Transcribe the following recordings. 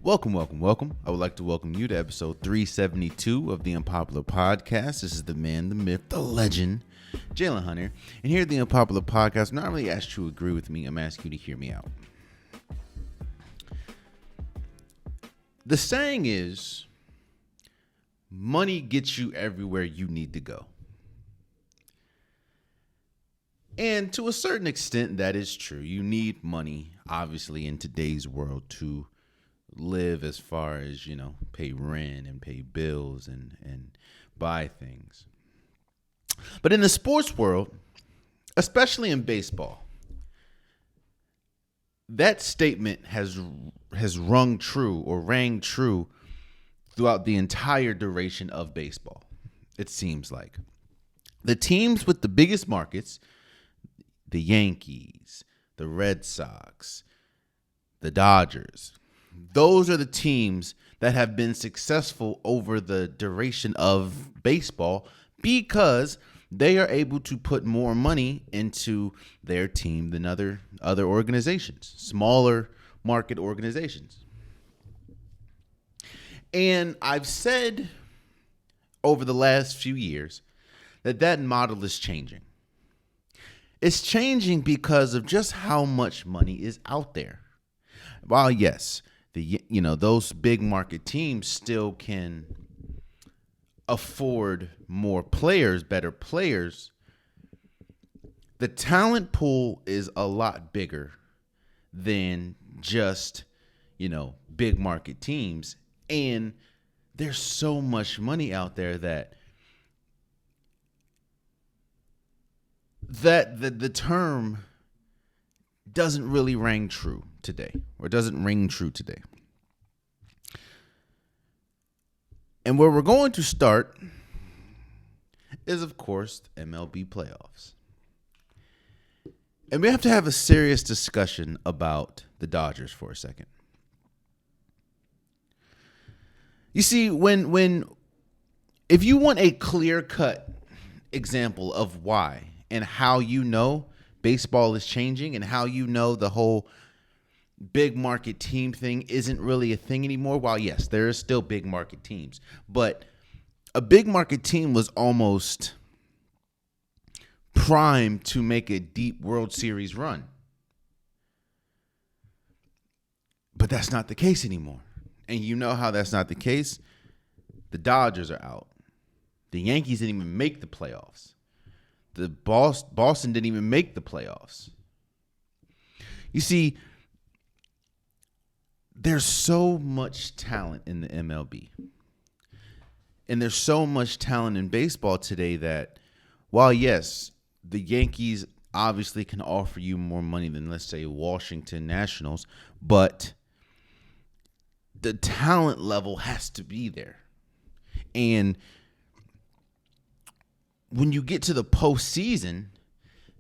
Welcome. I would like to welcome you to episode 372 of the Unpopular Podcast. This is the man, the myth, the legend, Jalen Hunter. And here at the Unpopular Podcast, I'm not really asked you to agree with me. I'm asking you to hear me out. The saying is, money gets you everywhere you need to go. And to a certain extent, that is true. You need money, obviously, in today's world to live, as far as, pay rent and pay bills and buy things. But in the sports world, especially in baseball, that statement has rang true throughout the entire duration of baseball. It seems like the teams with the biggest markets, the Yankees, the Red Sox, the Dodgers, those are the teams that have been successful over the duration of baseball because they are able to put more money into their team than other organizations, smaller market organizations. And I've said over the last few years that model is changing. It's changing because of just how much money is out there. While yes, those big market teams still can afford more players, better players, the talent pool is a lot bigger than just, big market teams. And there's so much money out there that the term doesn't really ring true today, or doesn't ring true today. And where we're going to start is, of course, the MLB playoffs. And we have to have a serious discussion about the Dodgers for a second. You see, if you want a clear-cut example of why and how baseball is changing and how the whole big market team thing isn't really a thing anymore. While yes, there is still big market teams, but a big market team was almost primed to make a deep World Series run. But that's not the case anymore. And you know how that's not the case? The Dodgers are out. The Yankees didn't even make the playoffs. The Boston didn't even make the playoffs. You see, there's so much talent in the MLB. And there's so much talent in baseball today that while, yes, the Yankees obviously can offer you more money than, let's say, Washington Nationals, but the talent level has to be there. And when you get to the postseason,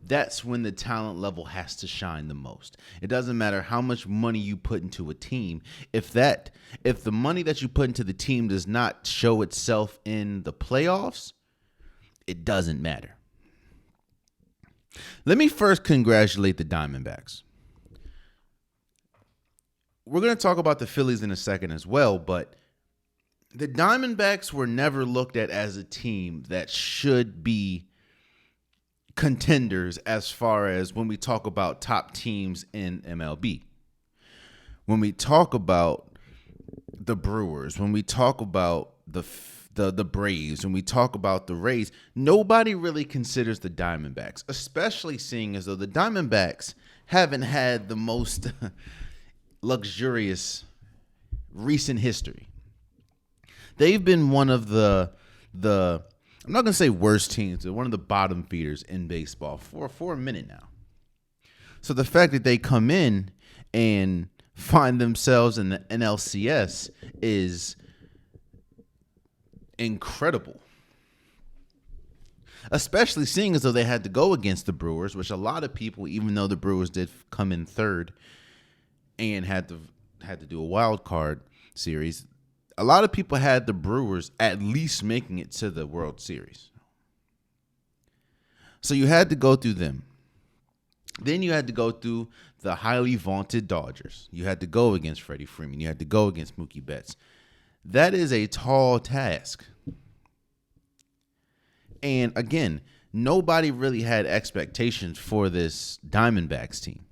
that's when the talent level has to shine the most. It doesn't matter how much money you put into a team. If the money that you put into the team does not show itself in the playoffs, it doesn't matter. Let me first congratulate the Diamondbacks. We're going to talk about the Phillies in a second as well, but the Diamondbacks were never looked at as a team that should be contenders as far as when we talk about top teams in MLB. When we talk about the Brewers, when we talk about the Braves, when we talk about the Rays, nobody really considers the Diamondbacks, especially seeing as though the Diamondbacks haven't had the most luxurious recent history. They've been one of the I'm not going to say worst teams, but one of the bottom feeders in baseball for a minute now. So the fact that they come in and find themselves in the NLCS is incredible. Especially seeing as though they had to go against the Brewers, which a lot of people, even though the Brewers did come in third and had to do a wild card series, a lot of people had the Brewers at least making it to the World Series. So you had to go through them. Then you had to go through the highly vaunted Dodgers. You had to go against Freddie Freeman. You had to go against Mookie Betts. That is a tall task. And again, nobody really had expectations for this Diamondbacks team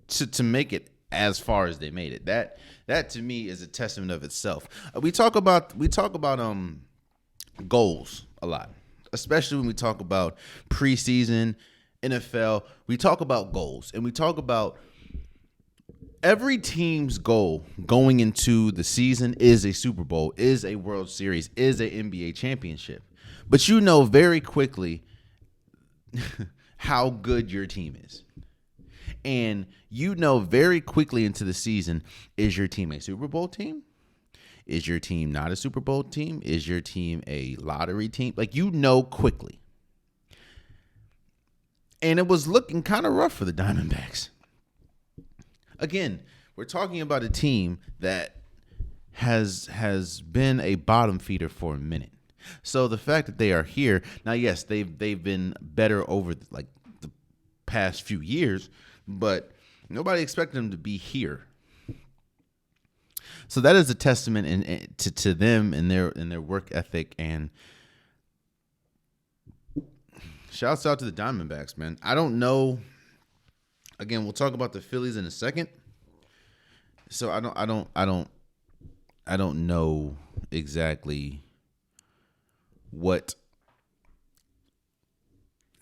to make it as far as they made it. That to me is a testament of itself. We talk about goals a lot, especially when we talk about preseason, NFL. We talk about goals, and we talk about every team's goal going into the season is a Super Bowl, is a World Series, is an NBA championship. But you know very quickly how good your team is. And you know very quickly into the season, is your team a Super Bowl team? Is your team not a Super Bowl team? Is your team a lottery team? Like, you know quickly. And it was looking kind of rough for the Diamondbacks. Again, we're talking about a team that has been a bottom feeder for a minute. So the fact that they are here now, yes, they've been better over the past few years, but nobody expected them to be here. So that is a testament to them and their work ethic. And shouts out to the Diamondbacks, man. I don't know. Again, we'll talk about the Phillies in a second. So I don't know exactly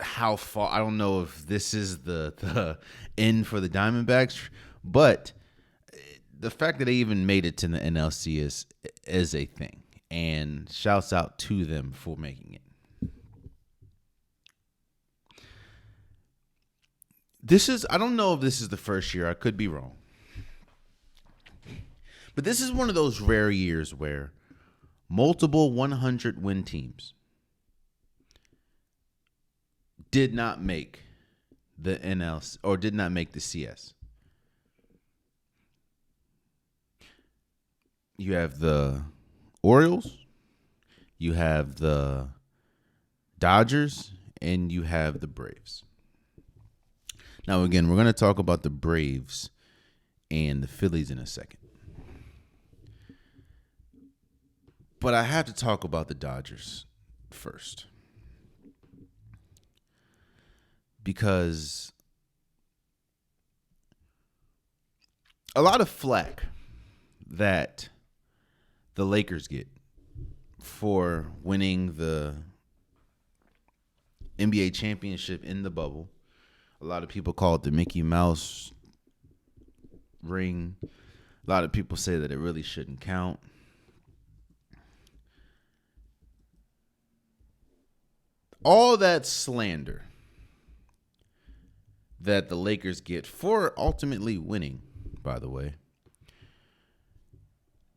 how far. I don't know if this is the end for the Diamondbacks, but the fact that they even made it to the NLCS is a thing, and shouts out to them for making it. I don't know if this is the first year. I could be wrong. But this is one of those rare years where multiple 100-win teams did not make the NLCS or did not make the CS. You have the Orioles, you have the Dodgers, and you have the Braves. Now, again, we're going to talk about the Braves and the Phillies in a second. But I have to talk about the Dodgers first. Because a lot of flack that the Lakers get for winning the NBA championship in the bubble. A lot of people call it the Mickey Mouse ring. A lot of people say that it really shouldn't count. All that slander that the Lakers get for ultimately winning, by the way,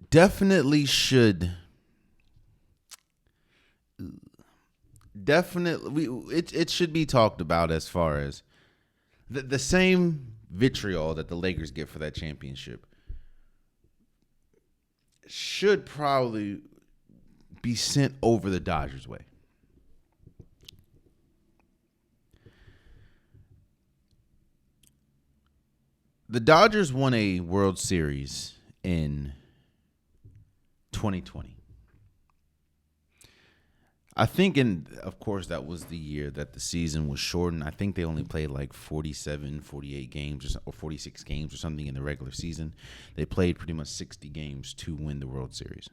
definitely should. It should be talked about as far as the same vitriol that the Lakers get for that championship should probably be sent over the Dodgers' way. The Dodgers won a World Series in 2020. I think, of course, that was the year that the season was shortened. I think they only played like 47, 48 games or 46 games or something in the regular season. They played pretty much 60 games to win the World Series.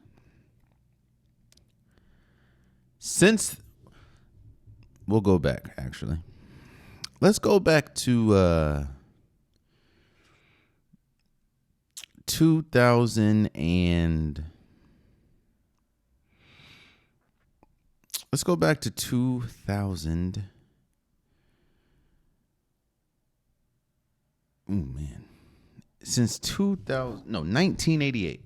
We'll go back, actually. Let's go back to 2000 and... Let's go back to 2000. Oh, man. Since 1988.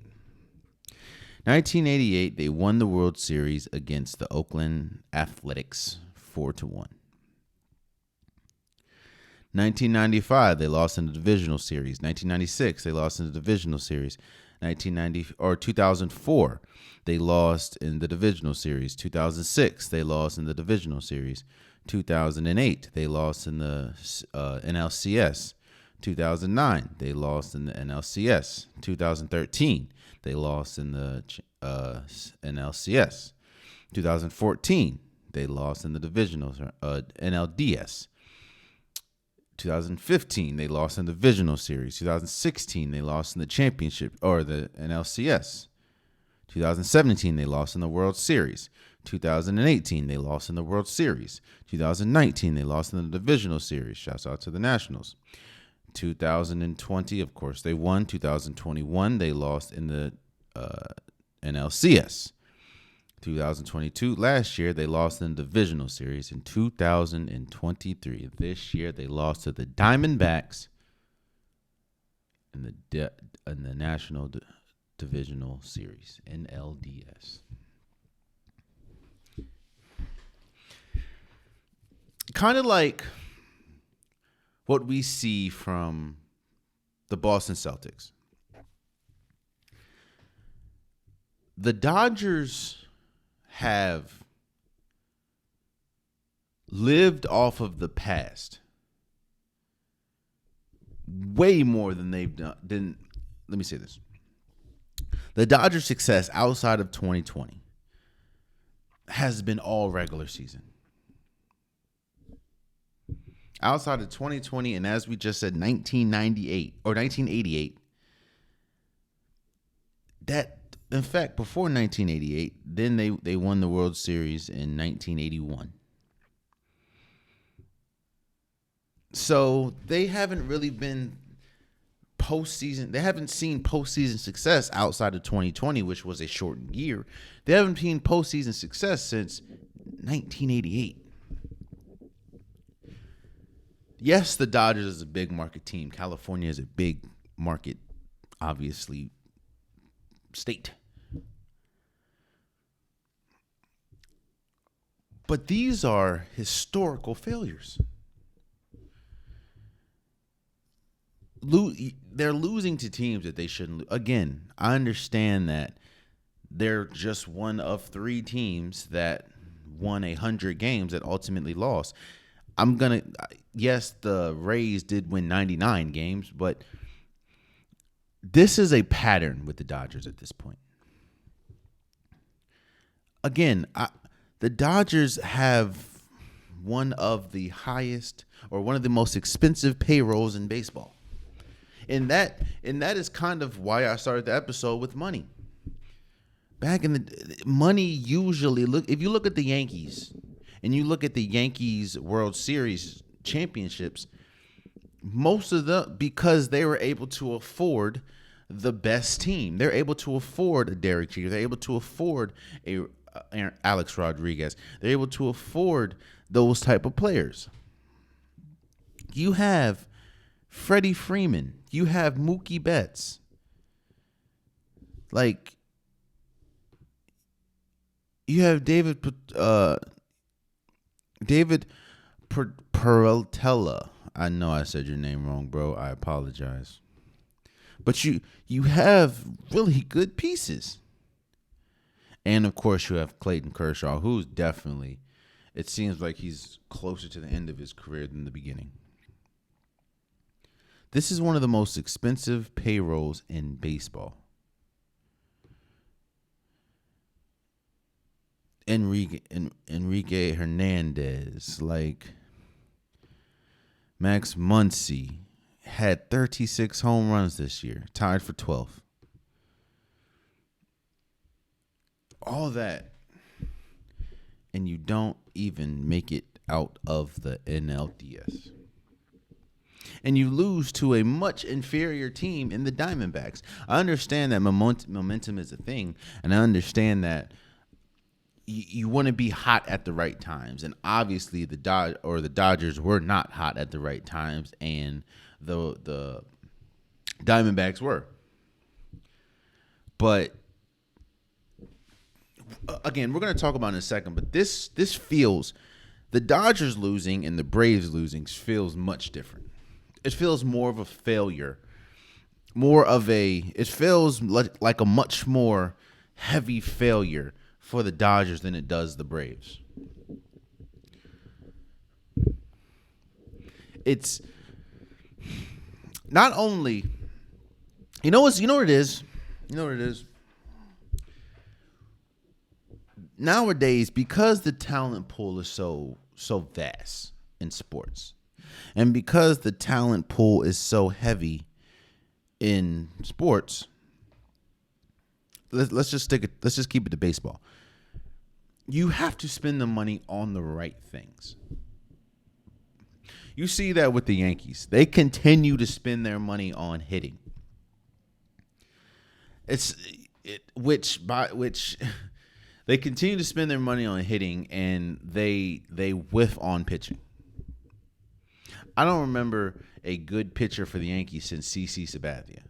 1988, they won the World Series against the Oakland Athletics 4-1. 1995, they lost in the divisional series. 1996, they lost in the divisional series. 2004, they lost in the divisional series. 2006, they lost in the divisional series. 2008, they lost in the NLCS. 2009, they lost in the NLCS. 2013, they lost in the NLCS. 2014, they lost in the divisionals, NLDS. 2015, they lost in the divisional series. 2016, they lost in the championship or the NLCS. 2017, they lost in the World Series. 2018, they lost in the World Series. 2019, they lost in the divisional series. Shouts out to the Nationals. 2020, of course, they won. 2021, they lost in the NLCS. 2022, last year, they lost in the divisional series. In 2023, this year, they lost to the Diamondbacks in the National Divisional Series, NLDS. Kind of like what we see from the Boston Celtics. The Dodgers have lived off of the past way more than they've done. Let me say this. The Dodgers' success outside of 2020 has been all regular season. Outside of 2020, and as we just said, 1998 or 1988, that, in fact, before 1988, then they won the World Series in 1981. So they haven't really been postseason. They haven't seen postseason success outside of 2020, which was a shortened year. They haven't seen postseason success since 1988. Yes, the Dodgers is a big market team. California is a big market, obviously, state. But these are historical failures. They're losing to teams that they shouldn't lose. Again, I understand that they're just one of 3 teams that won 100 games that ultimately lost. Yes, the Rays did win 99 games, but this is a pattern with the Dodgers at this point. Again, the Dodgers have one of the highest or one of the most expensive payrolls in baseball. And that is kind of why I started the episode with money. Back in the money usually, if you look at the Yankees and you look at the Yankees World Series championships, most of them, because they were able to afford the best team. They're able to afford a Derek Jeter. They're able to afford a Alex Rodriguez. They're able to afford those type of players. You have Freddie Freeman. You have Mookie Betts. Like, you have David Peraltella. I know I said your name wrong, bro. I apologize. But you have really good pieces. And, of course, you have Clayton Kershaw, who's definitely, it seems like he's closer to the end of his career than the beginning. This is one of the most expensive payrolls in baseball. Enrique Hernandez, like Max Muncy, had 36 home runs this year, tied for 12th. All that, and you don't even make it out of the NLDS. And you lose to a much inferior team in the Diamondbacks. I understand that momentum is a thing, and I understand that you want to be hot at the right times. And obviously the Dodgers were not hot at the right times, and the Diamondbacks were. But again, we're going to talk about it in a second, but this feels, the Dodgers losing and the Braves losing feels much different. It feels more of a failure. It feels like a much more heavy failure for the Dodgers than it does the Braves. not only, you know what it is? You know what it is? Nowadays, because the talent pool is so vast in sports, and because the talent pool is so heavy in sports, let's just keep it to baseball. You have to spend the money on the right things. You see that with the Yankees. They continue to spend their money on hitting. Which they continue to spend their money on hitting, and they whiff on pitching. I don't remember a good pitcher for the Yankees since CC Sabathia.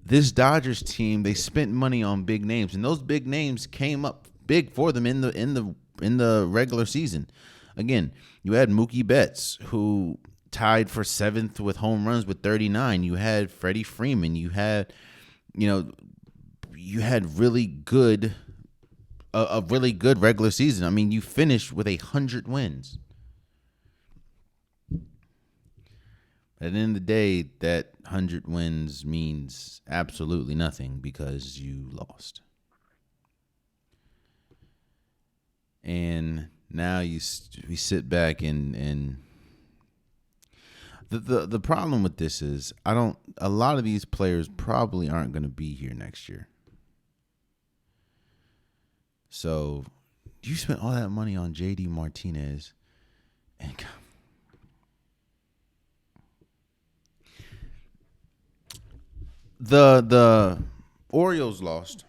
This Dodgers team, they spent money on big names, and those big names came up big for them in the regular season. Again, you had Mookie Betts, who tied for 7th with home runs with 39. You had Freddie Freeman. You had really good a really good regular season. I mean, you finished with 100 wins. At the end of the day, that 100 wins means absolutely nothing because you lost. And now we sit back and the problem with this is a lot of these players probably aren't going to be here next year. So you spent all that money on JD Martinez and the Orioles lost,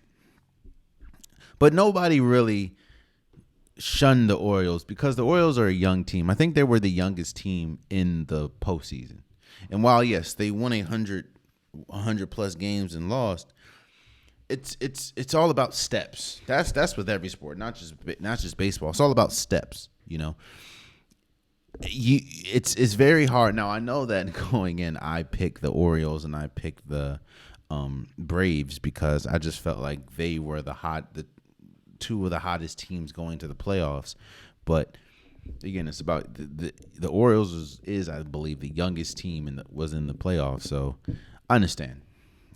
but nobody really shunned the Orioles because the Orioles are a young team. I think they were the youngest team in the postseason. And while, yes, they won 100 plus games and lost, it's all about steps. That's with every sport, not just baseball. It's all about steps, you know. It's very hard. Now, I know that going in, I picked the Orioles and I picked the Braves because I just felt like they were the two of the hottest teams going to the playoffs. But again, it's about the Orioles is I believe the youngest team was in the playoffs. So I understand.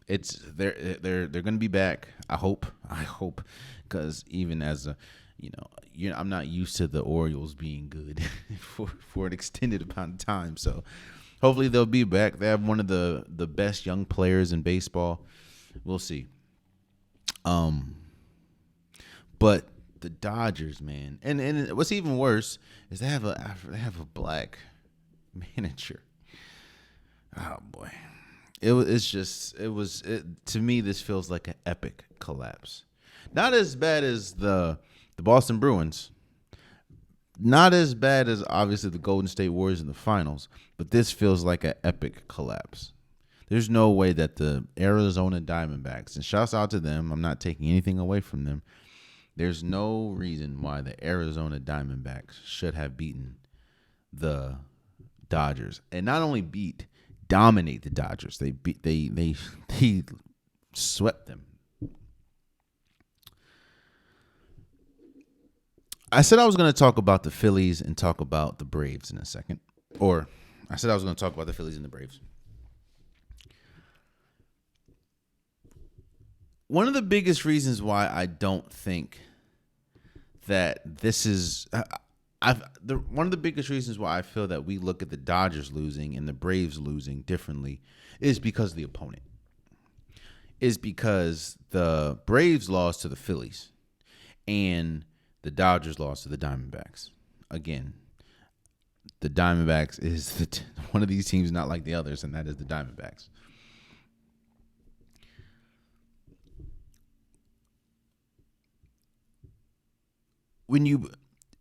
They're going to be back. I hope because even as a I'm not used to the Orioles being good for an extended amount of time. So hopefully they'll be back. They have one of the best young players in baseball. We'll see. But the Dodgers, man, and what's even worse is they have a black manager. Oh boy, to me this feels like an epic collapse. Not as bad as the Boston Bruins. Not as bad as obviously the Golden State Warriors in the finals, but this feels like an epic collapse. There's no way that the Arizona Diamondbacks, and shouts out to them, I'm not taking anything away from them. There's no reason why the Arizona Diamondbacks should have beaten the Dodgers, and not only dominate the Dodgers. They swept them. I said I was going to talk about the Phillies and talk about the Braves in a second. Or I said I was going to talk about the Phillies and the Braves. One of the biggest reasons why I don't think that this is one of the biggest reasons why I feel that we look at the Dodgers losing and the Braves losing differently is because of the opponent. Is because the Braves lost to the Phillies and the Dodgers lost to the Diamondbacks. Again, the Diamondbacks is one of these teams not like the others, and that is the Diamondbacks.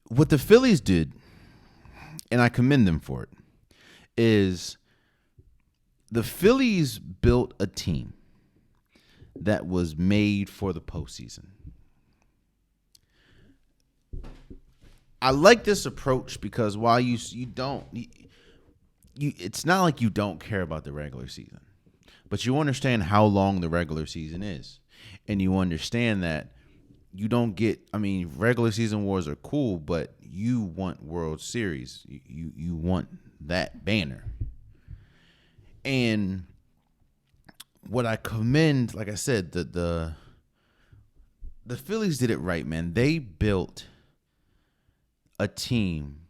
What the Phillies did, and I commend them for it, is the Phillies built a team that was made for the postseason. I like this approach because while it's not like you don't care about the regular season, but you understand how long the regular season is, and you understand that you don't regular season wars are cool, but you want World Series. You want that banner. And what I commend, like I said, the Phillies did it right, man. They built a team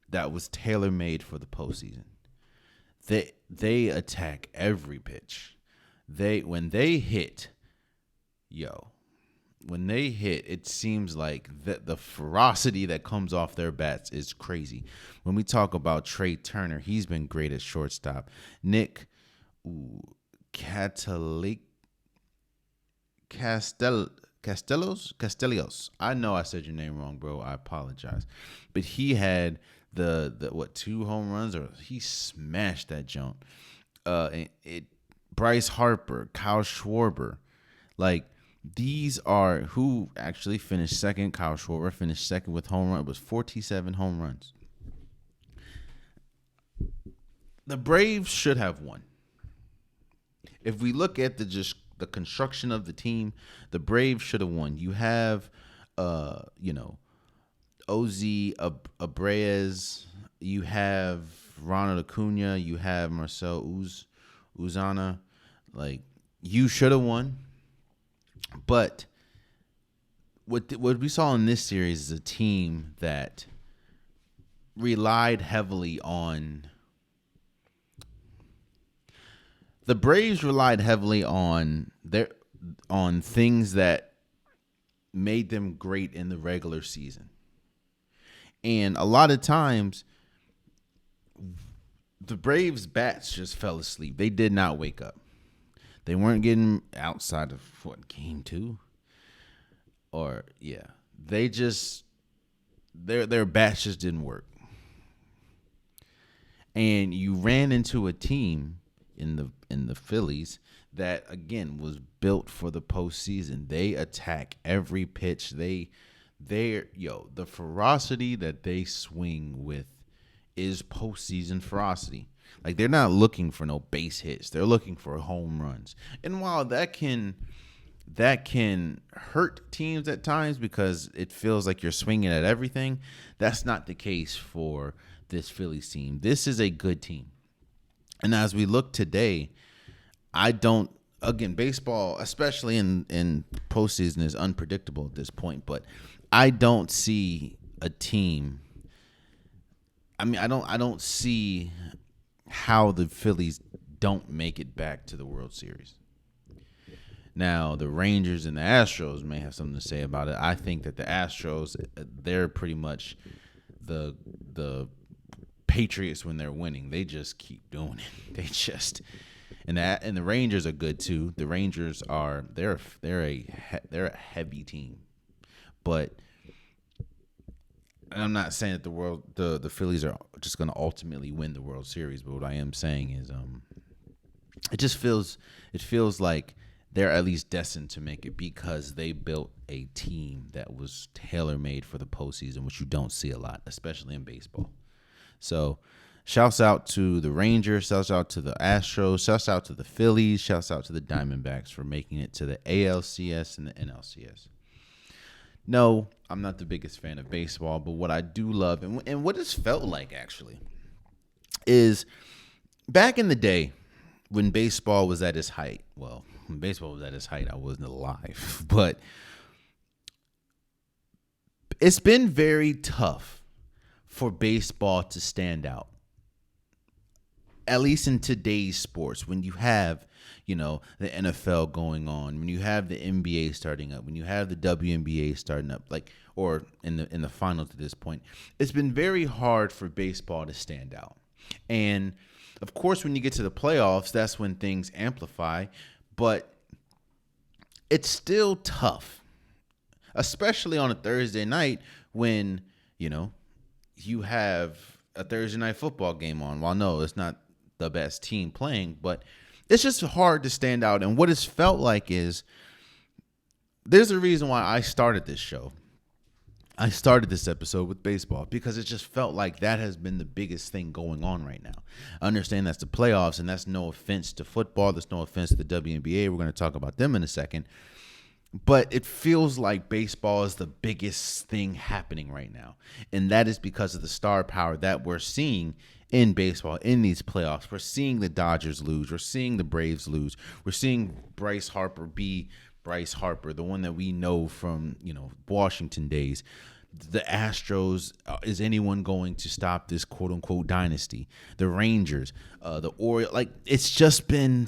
that was tailor-made for the postseason. They attack every pitch. When they hit, it seems like the ferocity that comes off their bats is crazy. When we talk about Trey Turner, he's been great at shortstop. Nick Castellanos. I know I said your name wrong, bro. I apologize. But he had the 2 home runs, or he smashed that jump. Bryce Harper, Kyle Schwarber, like these are who actually finished second. Kyle Schwarber finished second with home run. It was 47 home runs. The Braves should have won. If we look at the construction of the team, the Braves should have won. You have, Ozzy Abreu, you have Ronald Acuna, you have Marcell Ozuna. Like, you should have won. But what we saw in this series is a team that relied heavily on. The Braves relied heavily on things that made them great in the regular season. And a lot of times, the Braves' bats just fell asleep. They did not wake up. They weren't getting outside of, game 2? Or, yeah. They just, their bats just didn't work. And you ran into a team in the Phillies that, again, was built for the postseason. They attack every pitch. The ferocity that they swing with is postseason ferocity. Like, they're not looking for no base hits. They're looking for home runs. And while that can hurt teams at times because it feels like you're swinging at everything, that's not the case for this Phillies team. This is a good team. And as we look today, baseball, especially in postseason, is unpredictable at this point, but I don't see a team. I don't see how the Phillies don't make it back to the World Series. Now, the Rangers and the Astros may have something to say about it. I think that the Astros, they're pretty much the Patriots when they're winning. They just keep doing it. They just and the Rangers are good too. The Rangers they're a heavy team, but I'm not saying that the Phillies are just going to ultimately win the World Series. But what I am saying is, it feels like they're at least destined to make it because they built a team that was tailor-made for the postseason, which you don't see a lot, especially in baseball. So, shouts out to the Rangers, shouts out to the Astros, shouts out to the Phillies, shouts out to the Diamondbacks for making it to the ALCS and the NLCS. No, I'm not the biggest fan of baseball, but what I do love and what it's felt like actually is back in the day when baseball was at its height. Well, when baseball was at its height, I wasn't alive, but it's been very tough for baseball to stand out, at least in today's sports, when you have, the NFL going on, when you have the NBA starting up, when you have the WNBA starting up, or in the finals to this point, it's been very hard for baseball to stand out. And of course, when you get to the playoffs, that's when things amplify, but it's still tough, especially on a Thursday night when, you have a Thursday night football game on. Well, no, it's not the best team playing, but it's just hard to stand out. And what it's felt like is there's a reason why I started this show. I started this episode with baseball because it just felt like that has been the biggest thing going on right now. I understand that's the playoffs, and that's no offense to football. There's no offense to the WNBA. We're going to talk about them in a second. But it feels like baseball is the biggest thing happening right now. And that is because of the star power that we're seeing in baseball in these playoffs. We're seeing the Dodgers lose. We're seeing the Braves lose. We're seeing Bryce Harper be Bryce Harper, the one that we know from, Washington days. The Astros, is anyone going to stop this quote unquote dynasty? The Rangers, the Orioles, it's just been,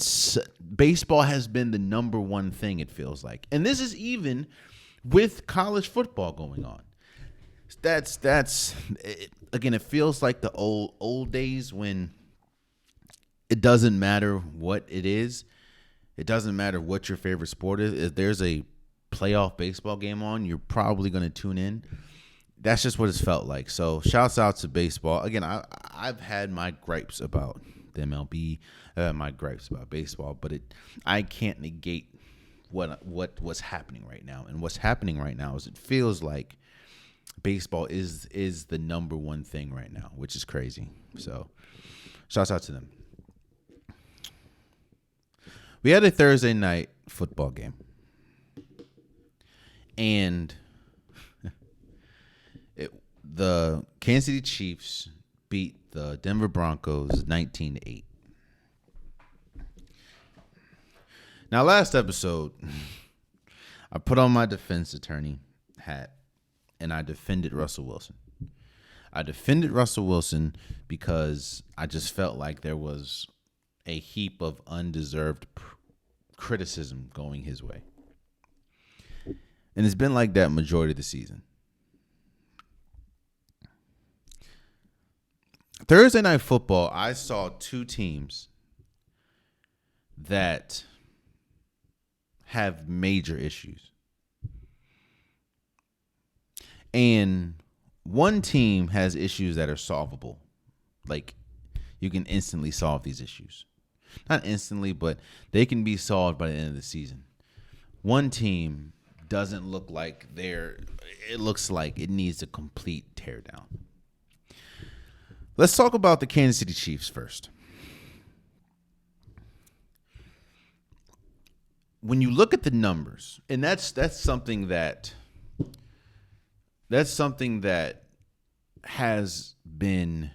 baseball has been the number one thing, it feels like. And this is even with college football going on. Again, it feels like the old days when it doesn't matter what it is. It doesn't matter what your favorite sport is. If there's a playoff baseball game on, you're probably going to tune in. That's just what it's felt like. So shouts out to baseball. Again, I've had my gripes about the MLB, my gripes about baseball, but I can't negate what's happening right now. And what's happening right now is it feels like baseball is the number one thing right now, which is crazy. So shouts out to them. We had a Thursday night football game. And the Kansas City Chiefs beat the Denver Broncos 19-8. Now, last episode, I put on my defense attorney hat and I defended Russell Wilson. I defended Russell Wilson because I just felt like there was a heap of undeserved criticism going his way. And it's been like that majority of the season. Thursday Night Football, I saw two teams that have major issues. And one team has issues that are solvable. Like, you can instantly solve these issues. Not instantly, but they can be solved by the end of the season. One team doesn't look like it looks like it needs a complete teardown. Let's talk about the Kansas City Chiefs first. When you look at the numbers, and that's something that has been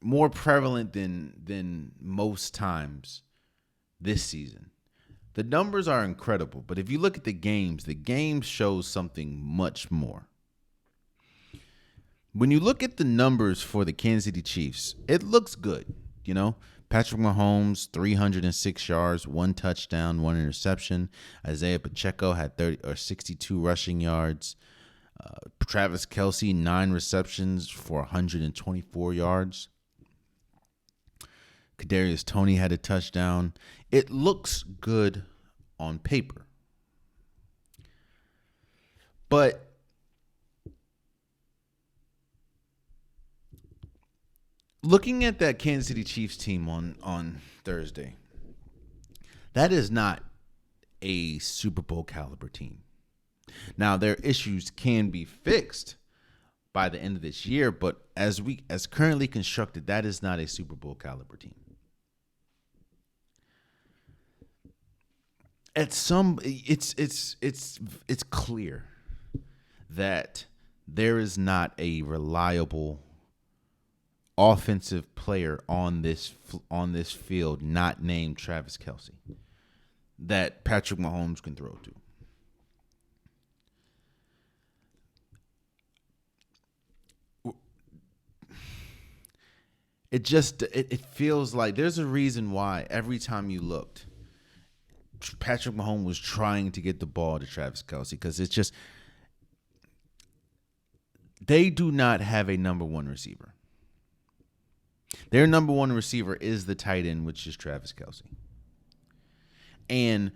more prevalent than most times this season. The numbers are incredible, but if you look at the games show something much more. When you look at the numbers for the Kansas City Chiefs, it looks good. Patrick Mahomes, 306 yards, 1 touchdown, 1 interception. Isaiah Pacheco had 62 rushing yards. Travis Kelce, 9 receptions for 124 yards. Kadarius Toney had a touchdown. It looks good on paper. But looking at that Kansas City Chiefs team on Thursday, that is not a Super Bowl caliber team. Now, their issues can be fixed by the end of this year, but as currently constructed, that is not a Super Bowl caliber team. It's clear that there is not a reliable offensive player on this field not named Travis Kelce that Patrick Mahomes can throw to. It feels like there's a reason why every time you looked, Patrick Mahomes was trying to get the ball to Travis Kelce, because it's just they do not have a number one receiver. Their number one receiver is the tight end, which is Travis Kelce. And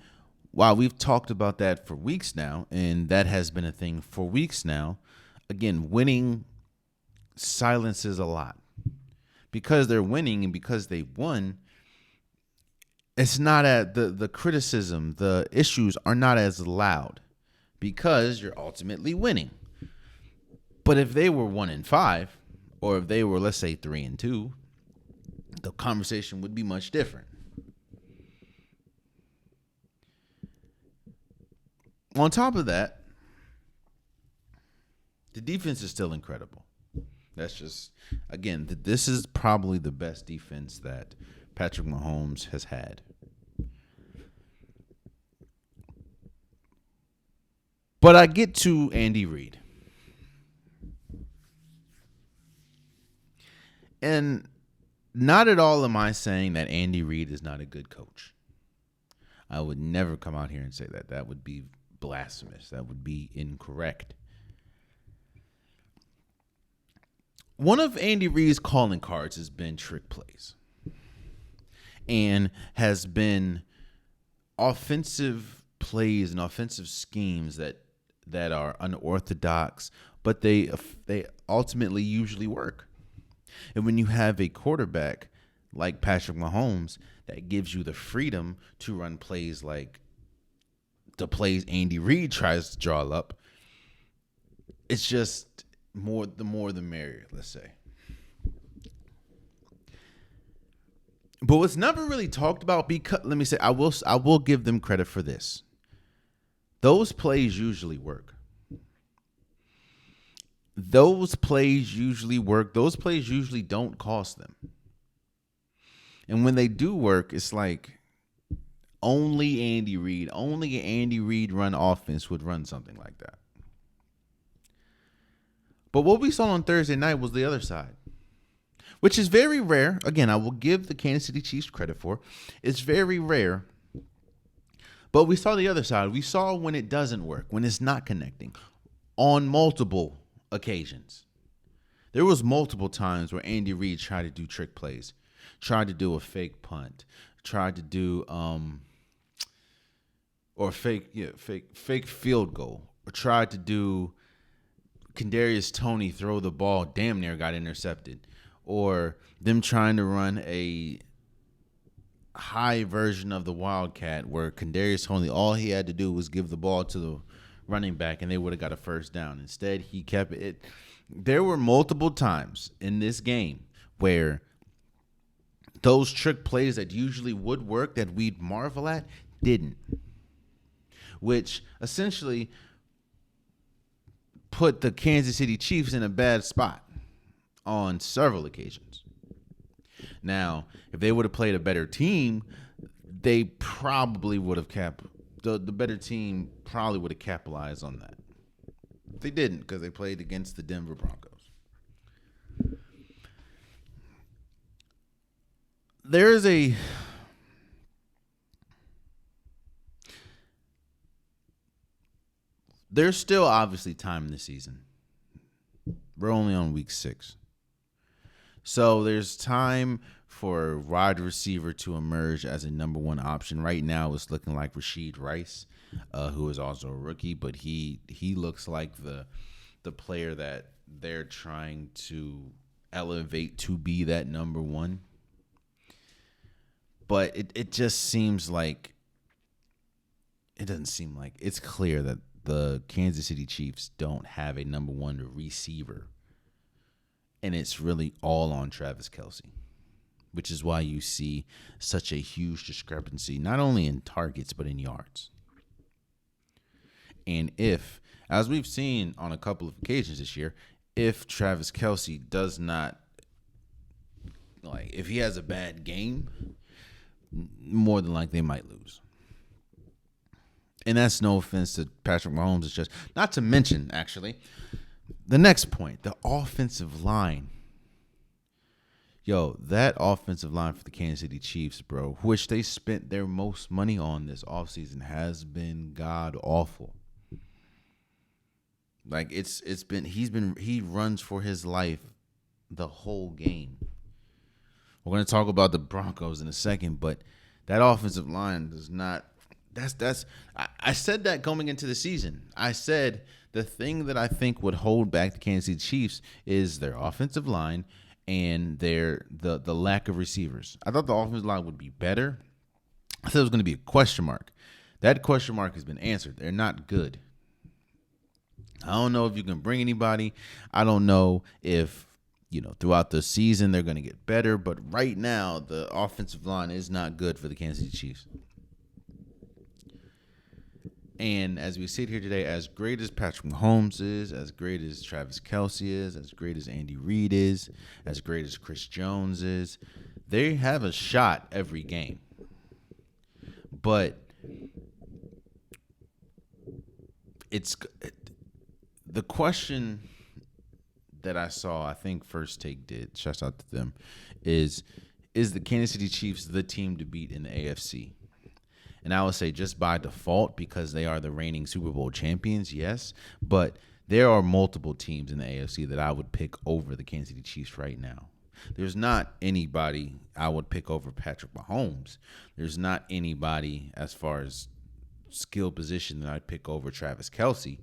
while we've talked about that for weeks now, and that has been a thing for weeks now, again, winning silences a lot. Because they're winning and because they won, it's not the criticism, the issues are not as loud because you're ultimately winning. But if they were 1-5, or if they were, let's say, 3-2, the conversation would be much different. On top of that, the defense is still incredible. That's just, again, this is probably the best defense that Patrick Mahomes has had. But I get to Andy Reid. And not at all am I saying that Andy Reid is not a good coach. I would never come out here and say that. That would be blasphemous. That would be incorrect. One of Andy Reid's calling cards has been trick plays and has been offensive plays and offensive schemes that are unorthodox, but they ultimately usually work. And when you have a quarterback like Patrick Mahomes that gives you the freedom to run plays like the plays Andy Reid tries to draw up, it's just the more the merrier, let's say. But what's never really talked about, because let me say, I will give them credit for this. Those plays usually work. Those plays usually work. Those plays usually don't cost them. And when they do work, it's like only an Andy Reid run offense would run something like that. But what we saw on Thursday night was the other side, which is very rare. Again, I will give the Kansas City Chiefs credit for. It's very rare. But we saw the other side. We saw when it doesn't work, when it's not connecting on multiple occasions. There was multiple times where Andy Reid tried to do trick plays, tried to do a fake punt, tried to do fake field goal, or tried to do Kadarius Toney throw the ball, damn near got intercepted, or them trying to run a high version of the Wildcat where Kadarius Toney, all he had to do was give the ball to the running back and they would have got a first down. Instead, he kept it. There were multiple times in this game where those trick plays that usually would work, that we'd marvel at, didn't, which essentially put the Kansas City Chiefs in a bad spot on several occasions. Now, if they would have played a better team, they probably would have the better team probably would have capitalized on that. They didn't, because they played against the Denver Broncos. There's still obviously time in the season. We're only on week 6. So there's time for a wide receiver to emerge as a number one option. Right now it's looking like Rashid Rice, who is also a rookie, but he looks like the player that they're trying to elevate to be that number one. But it just seems like, it doesn't seem like, it's clear that the Kansas City Chiefs don't have a number one receiver. And it's really all on Travis Kelce, which is why you see such a huge discrepancy, not only in targets, but in yards. And if, as we've seen on a couple of occasions this year, if Travis Kelce does not, if he has a bad game, more than likely they might lose. And that's no offense to Patrick Mahomes. It's just, not to mention, actually, the next point, the offensive line. Yo, that offensive line for the Kansas City Chiefs, bro, which they spent their most money on this offseason, has been god awful. He runs for his life the whole game. We're going to talk about the Broncos in a second, but that offensive line does not. I said that coming into the season. I said the thing that I think would hold back the Kansas City Chiefs is their offensive line and the lack of receivers. I thought the offensive line would be better. I thought it was going to be a question mark. That question mark has been answered. They're not good. I don't know if you can bring anybody. I don't know if, throughout the season they're going to get better. But right now, the offensive line is not good for the Kansas City Chiefs. And as we sit here today, as great as Patrick Mahomes is, as great as Travis Kelce is, as great as Andy Reid is, as great as Chris Jones is, they have a shot every game. But the question that I saw, I think First Take did, shouts out to them, is the Kansas City Chiefs the team to beat in the AFC? And I would say just by default, because they are the reigning Super Bowl champions, yes. But there are multiple teams in the AFC that I would pick over the Kansas City Chiefs right now. There's not anybody I would pick over Patrick Mahomes. There's not anybody as far as skill position that I'd pick over Travis Kelce.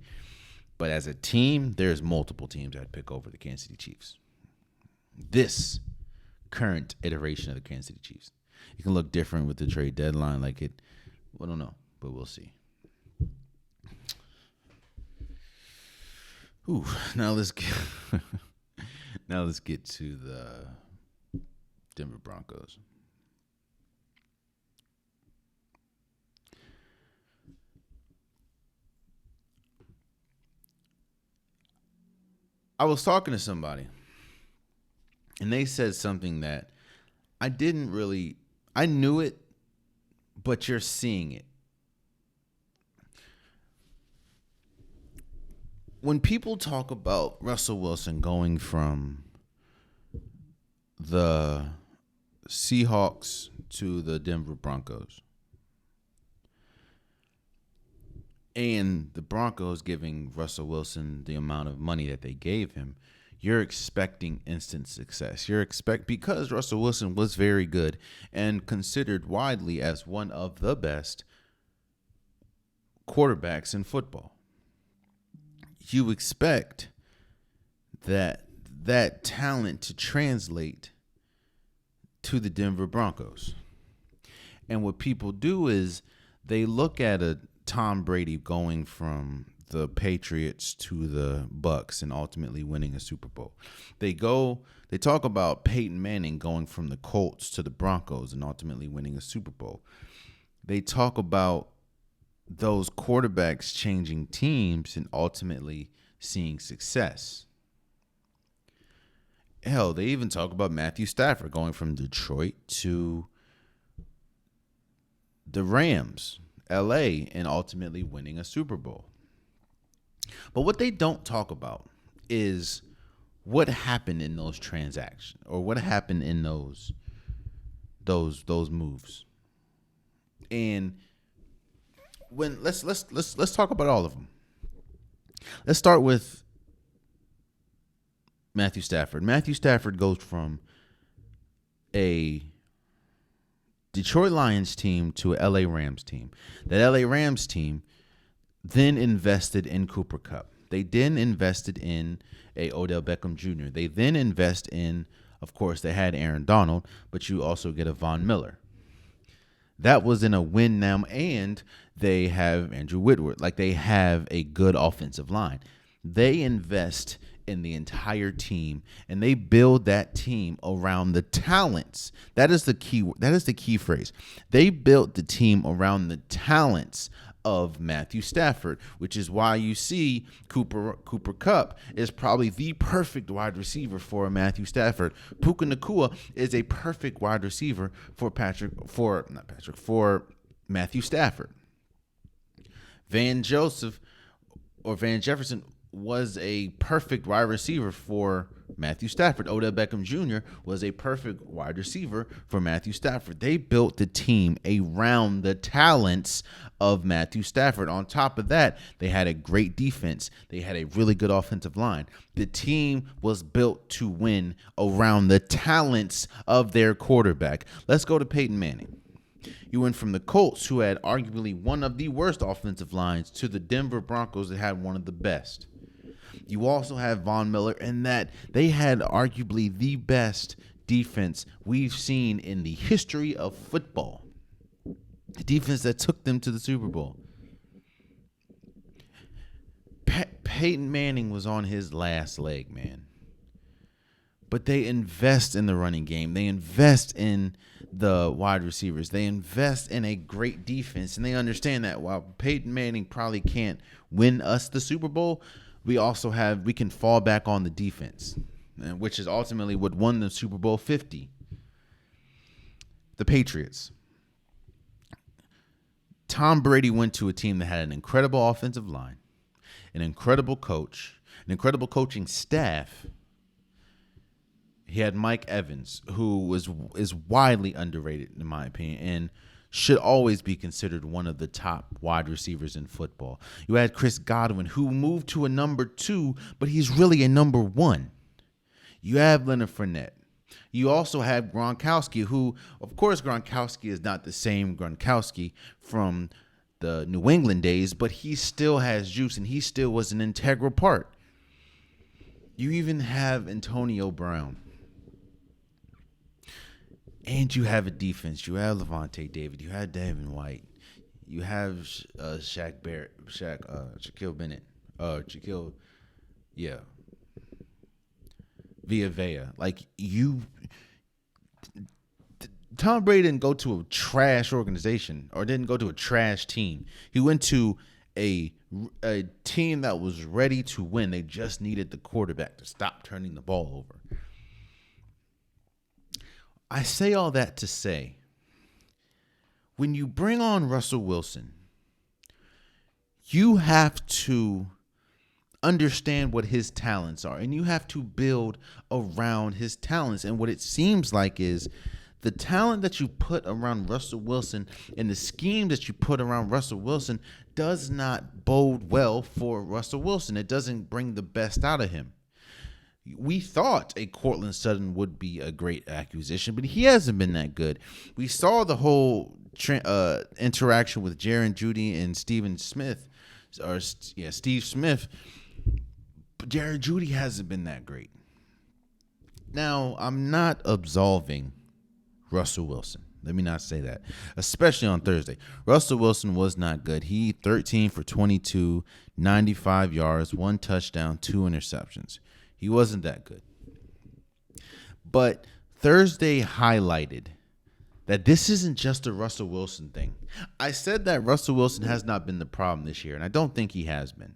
But as a team, there's multiple teams I'd pick over the Kansas City Chiefs. This current iteration of the Kansas City Chiefs. It can look different with the trade deadline. I don't know, but we'll see. Ooh, now let's get to the Denver Broncos. I was talking to somebody, and they said something that I knew it, but you're seeing it. When people talk about Russell Wilson going from the Seahawks to the Denver Broncos, and the Broncos giving Russell Wilson the amount of money that they gave him, you're expecting instant success. Because Russell Wilson was very good and considered widely as one of the best quarterbacks in football. You expect that talent to translate to the Denver Broncos. And what people do is they look at a Tom Brady going from the Patriots to the Bucks and ultimately winning a Super Bowl. They talk about Peyton Manning going from the Colts to the Broncos and ultimately winning a Super Bowl. They talk about those quarterbacks changing teams and ultimately seeing success. Hell, they even talk about Matthew Stafford going from Detroit to the Rams, LA, and ultimately winning a Super Bowl. But what they don't talk about is what happened in those transactions, or what happened in those moves. And let's talk about all of them. Let's start with Matthew Stafford. Matthew Stafford goes from a Detroit Lions team to a LA Rams team. That LA Rams team then invested in Cooper Kupp. They then invested in a Odell Beckham Jr. They then invest in, of course, they had Aaron Donald, but you also get a Von Miller. That was in a win now, and they have Andrew Whitworth. They have a good offensive line. They invest in the entire team, and they build that team around the talents. That is the key. That is the key phrase. They built the team around the talents of Matthew Stafford, which is why you see Cooper Kupp is probably the perfect wide receiver for Matthew Stafford. Puka Nacua is a perfect wide receiver for Matthew Stafford. Van Jefferson was a perfect wide receiver for Matthew Stafford. Odell Beckham Jr. was a perfect wide receiver for Matthew Stafford. They built the team around the talents of Matthew Stafford. On top of that, they had a great defense. They had a really good offensive line. The team was built to win around the talents of their quarterback. Let's go to Peyton Manning. You went from the Colts, who had arguably one of the worst offensive lines, to the Denver Broncos that had one of the best. You also have Von Miller, and that they had arguably the best defense we've seen in the history of football. The defense that took them to the Super Bowl. Peyton Manning was on his last leg, man. But they invest in the running game. They invest in the wide receivers. They invest in a great defense, and they understand that while Peyton Manning probably can't win us the Super Bowl, we can fall back on the defense, which is ultimately what won the Super Bowl 50. The Patriots. Tom Brady went to a team that had an incredible offensive line, an incredible coach, an incredible coaching staff. He had Mike Evans, who is widely underrated, in my opinion, and should always be considered one of the top wide receivers in football. You had Chris Godwin, who moved to a number 2, but he's really a number 1. You have Leonard Fournette. You also have Gronkowski, who, of course, Gronkowski is not the same Gronkowski from the New England days, but he still has juice, and he still was an integral part. You even have Antonio Brown. And you have a defense. You have Levante David. You have Devin White. You have Shaquille Bennett. Villa. Tom Brady didn't go to a trash organization or didn't go to a trash team. He went to a team that was ready to win. They just needed the quarterback to stop turning the ball over. I say all that to say, when you bring on Russell Wilson, you have to understand what his talents are, and you have to build around his talents. And what it seems like is the talent that you put around Russell Wilson and the scheme that you put around Russell Wilson does not bode well for Russell Wilson. It doesn't bring the best out of him. We thought a Courtland Sutton would be a great acquisition, but he hasn't been that good. We saw the whole interaction with Jaron Jeudy and Steve Smith. But Jaron Jeudy hasn't been that great. Now, I'm not absolving Russell Wilson. Let me not say that, especially on Thursday. Russell Wilson was not good. He 13 for 22, 95 yards, 1 touchdown, 2 interceptions. He wasn't that good. But Thursday highlighted that this isn't just a Russell Wilson thing. I said that Russell Wilson has not been the problem this year, and I don't think he has been.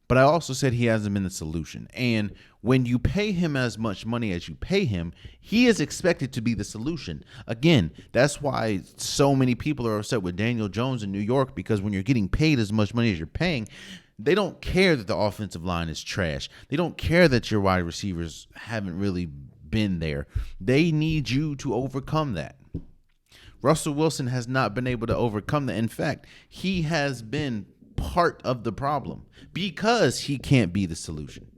But I also said he hasn't been the solution. And when you pay him as much money as you pay him, he is expected to be the solution. Again, that's why so many people are upset with Daniel Jones in New York, because when you're getting paid as much money as you're paying, they don't care that the offensive line is trash. They don't care that your wide receivers haven't really been there. They need you to overcome that. Russell Wilson has not been able to overcome that. In fact, he has been part of the problem because he can't be the solution.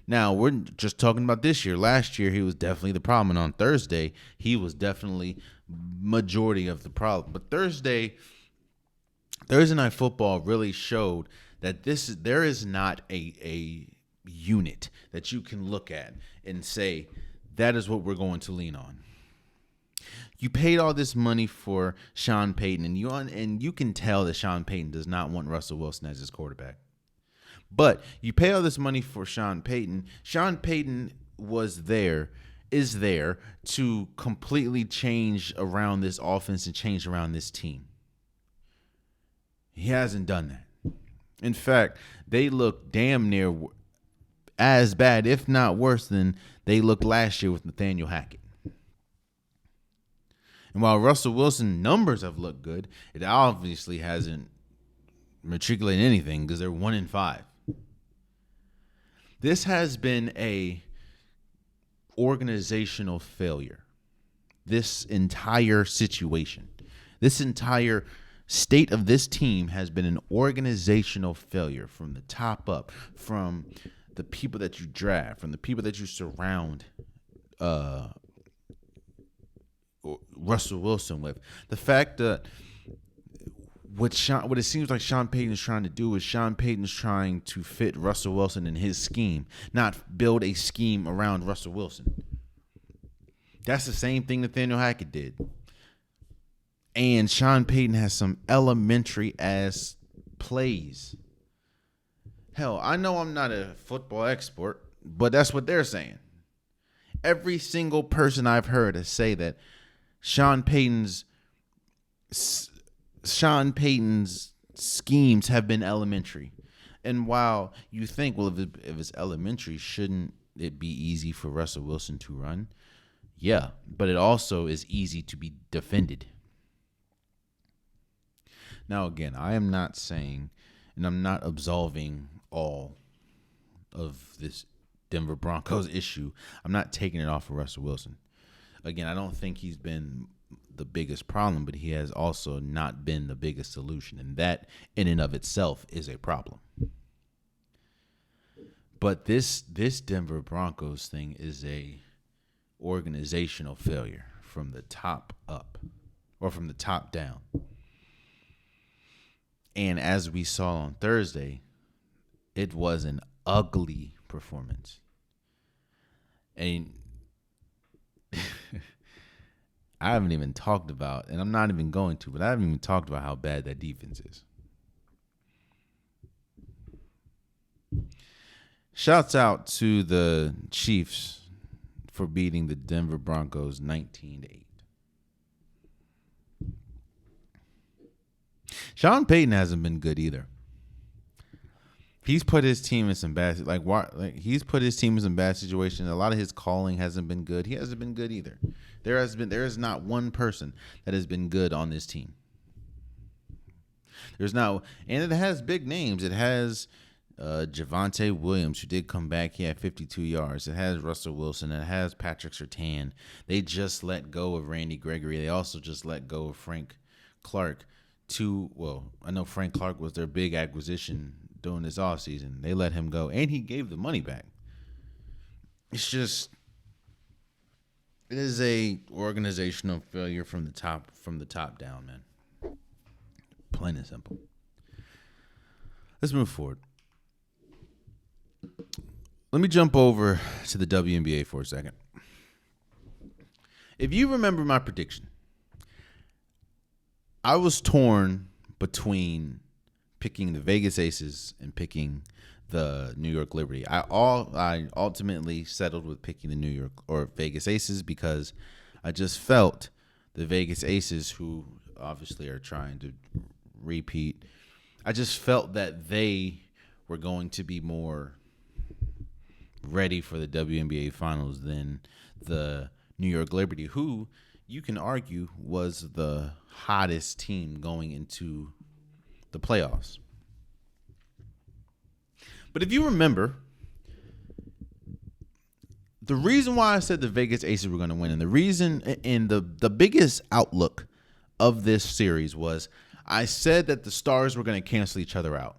Now, we're just talking about this year. Last year, he was definitely the problem. And on Thursday, he was definitely majority of the problem. But Thursday Night Football really showed that there is not a unit that you can look at and say, that is what we're going to lean on. You paid all this money for Sean Payton, and you can tell that Sean Payton does not want Russell Wilson as his quarterback. But you pay all this money for Sean Payton. Sean Payton is there to completely change around this offense and change around this team. He hasn't done that. In fact, they look damn near as bad, if not worse, than they looked last year with Nathaniel Hackett. And while Russell Wilson's numbers have looked good, it obviously hasn't matriculated anything because they're 1-5. This has been a organizational failure. This entire situation, this entire state of this team has been an organizational failure from the top up, from the people that you draft, from the people that you surround Russell Wilson with. The fact that what it seems like Sean Payton is trying to do is Sean Payton is trying to fit Russell Wilson in his scheme, not build a scheme around Russell Wilson. That's the same thing Nathaniel Hackett did. And Sean Payton has some elementary ass plays. Hell, I know I'm not a football expert, but that's what they're saying. Every single person I've heard say that Sean Payton's Sean Payton's schemes have been elementary. And while you think, well, if it's elementary, shouldn't it be easy for Russell Wilson to run? Yeah, but it also is easy to be defended. Now, again, I am not saying, and I'm not absolving all of this Denver Broncos issue. I'm not taking it off of Russell Wilson. Again, I don't think he's been the biggest problem, but he has also not been the biggest solution. And that in and of itself is a problem. But this Denver Broncos thing is a organizational failure from the top up or from the top down. And as we saw on Thursday, it was an ugly performance. And I haven't even talked about, and I'm not even going to, but I haven't even talked about how bad that defense is. Shouts out to the Chiefs for beating the Denver Broncos 19-8. Sean Payton hasn't been good either. He's put his team in some bad, he's put his team in some bad situations. A lot of his calling hasn't been good. He hasn't been good either. There is not one person that has been good on this team. There's not, and it has big names. It has Javonte Williams, who did come back. He had 52 yards. It has Russell Wilson. It has Patrick Surtain. They just let go of Randy Gregory. They also just let go of Frank Clark. I know Frank Clark was their big acquisition during this offseason. They let him go, and he gave the money back. It is a organizational failure from the top down, man. Plain and simple. Let's move forward. Let me jump over to the WNBA for a second. If you remember my prediction, I was torn between picking the Vegas Aces and picking the New York Liberty. I ultimately settled with picking the New York or Vegas Aces because I just felt the Vegas Aces, who obviously are trying to repeat, I just felt that they were going to be more ready for the WNBA finals than the New York Liberty, who you can argue was the hottest team going into the playoffs. But if you remember, the reason why I said the Vegas Aces were going to win, and the reason and the biggest outlook of this series was I said that the stars were going to cancel each other out.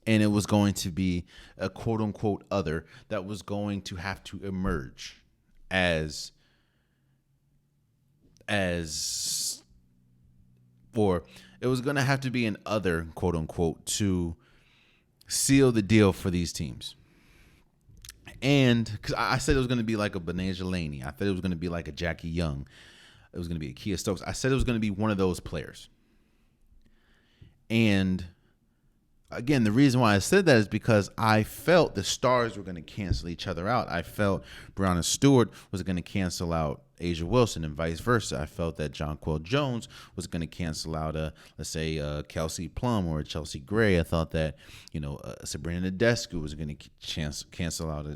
And it was going to be a quote unquote other that was going to have to emerge or it was going to have to be an other, quote unquote, to seal the deal for these teams. And because I said it was going to be like a Benaja Laney. I thought it was going to be like a Jackie Young. It was going to be a Kia Stokes. I said it was going to be one of those players. And again, the reason why I said that is because I felt the stars were going to cancel each other out. I felt Breonna Stewart was going to cancel out Asia Wilson and vice versa. I felt that Jonquel Jones was going to cancel out let's say Kelsey Plum or Chelsea Gray. I thought that Sabrina Nadescu was going to cancel out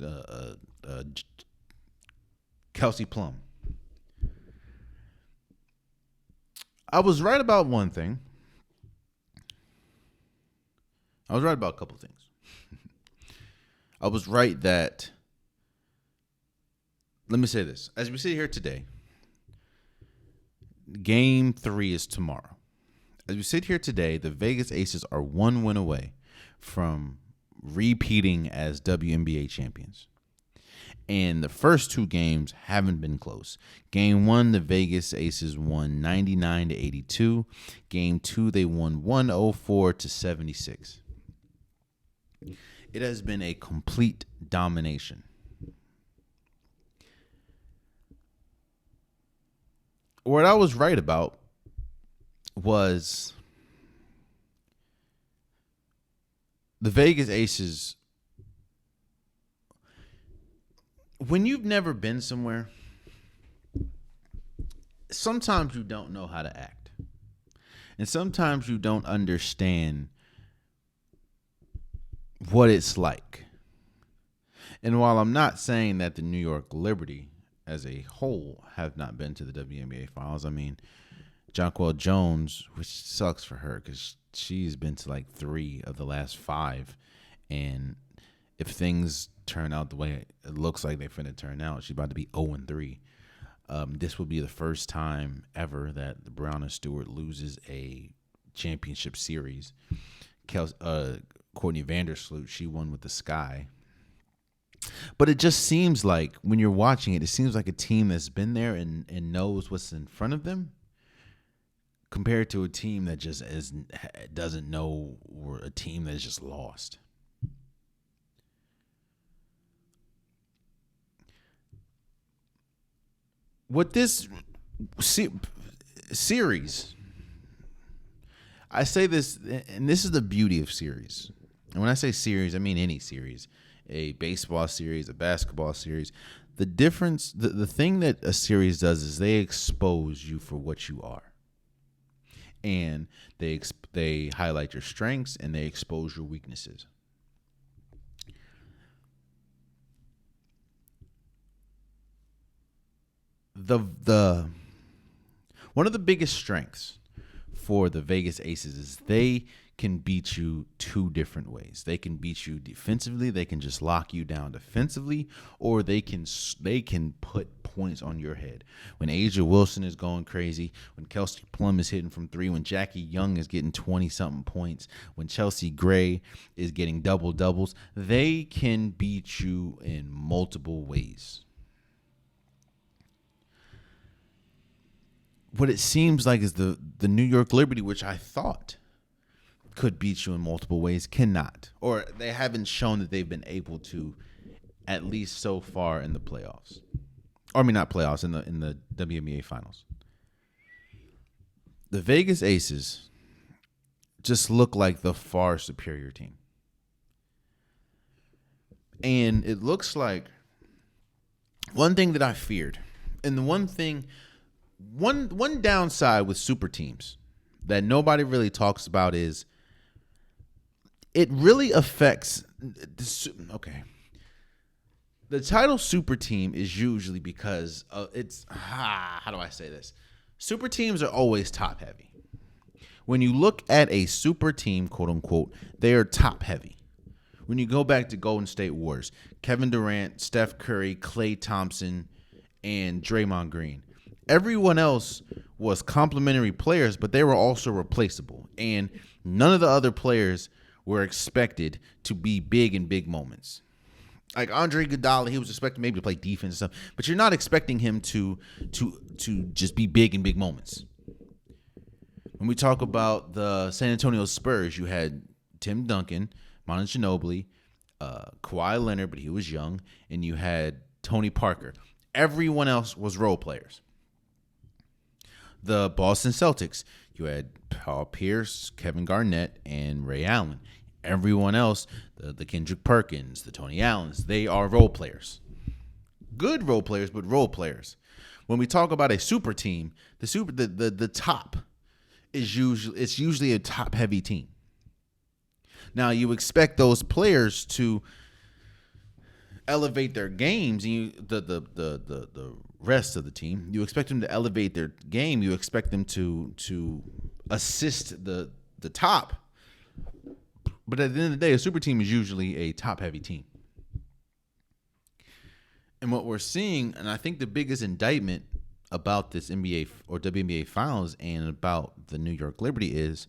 Kelsey Plum. I was right about one thing. I was right about a couple of things. I was right that, let me say this. As we sit here today, Game 3 is tomorrow. As we sit here today, the Vegas Aces are one win away from repeating as WNBA champions. And the first two games haven't been close. Game 1, the Vegas Aces won 99-82. Game 2, they won 104-76. It has been a complete domination. What I was right about was the Vegas Aces. When you've never been somewhere sometimes you don't know how to act. And sometimes you don't understand what it's like. And while I'm not saying that the New York Liberty as a whole have not been to the WNBA finals, I mean, Jonquel Jones, which sucks for her because she's been to like 3 of the last 5. And if things turn out the way it looks like they're finna turn out, she's about to be 0-3. This will be the first time ever that the Breonna Stewart loses a championship series. Courtney Vandersloot, she won with the Sky. But it just seems like when you're watching it, it seems like a team that's been there and knows what's in front of them compared to a team that just doesn't know, or a team that's just lost. What this series, I say this, and this is the beauty of series. And when I say series, I mean any series, a baseball series, a basketball series. The difference, the thing that a series does is they expose you for what you are. And they highlight your strengths and they expose your weaknesses. The one of the biggest strengths for the Vegas Aces is they can beat you 2 different ways. They can beat you defensively, they can just lock you down defensively, or they can put points on your head. When Asia Wilson is going crazy, when Kelsey Plum is hitting from 3, when Jackie Young is getting 20-something points, when Chelsea Gray is getting double-doubles, they can beat you in multiple ways. What it seems like is the New York Liberty, which I thought could beat you in multiple ways, cannot. Or they haven't shown that they've been able to, at least so far in the playoffs. Or I mean, not playoffs, in the WNBA finals. The Vegas Aces just look like the far superior team. And it looks like one thing that I feared, and the one downside with super teams that nobody really talks about is it really affects. Okay, the title super team is usually because it's how do I say this? Super teams are always top heavy. When you look at a super team, quote unquote, they are top heavy. When you go back to Golden State Warriors, Kevin Durant, Steph Curry, Klay Thompson, and Draymond Green. Everyone else was complementary players, but they were also replaceable. And none of the other players were expected to be big in big moments. Like Andre Iguodala, he was expected maybe to play defense and stuff, but you're not expecting him to just be big in big moments. When we talk about the San Antonio Spurs, you had Tim Duncan, Manu Ginobili, Kawhi Leonard, but he was young, and you had Tony Parker. Everyone else was role players. The Boston Celtics, you had Paul Pierce, Kevin Garnett, and Ray Allen. Everyone else, the Kendrick Perkins, the Tony Allens, they are role players. Good role players, but role players. When we talk about a super team, the top is usually a top heavy team. Now you expect those players to elevate their games, and the rest of the team, you expect them to elevate their game. You expect them to assist the top. But at the end of the day, a super team is usually a top-heavy team. And what we're seeing, and I think the biggest indictment about this NBA or WNBA finals and about the New York Liberty is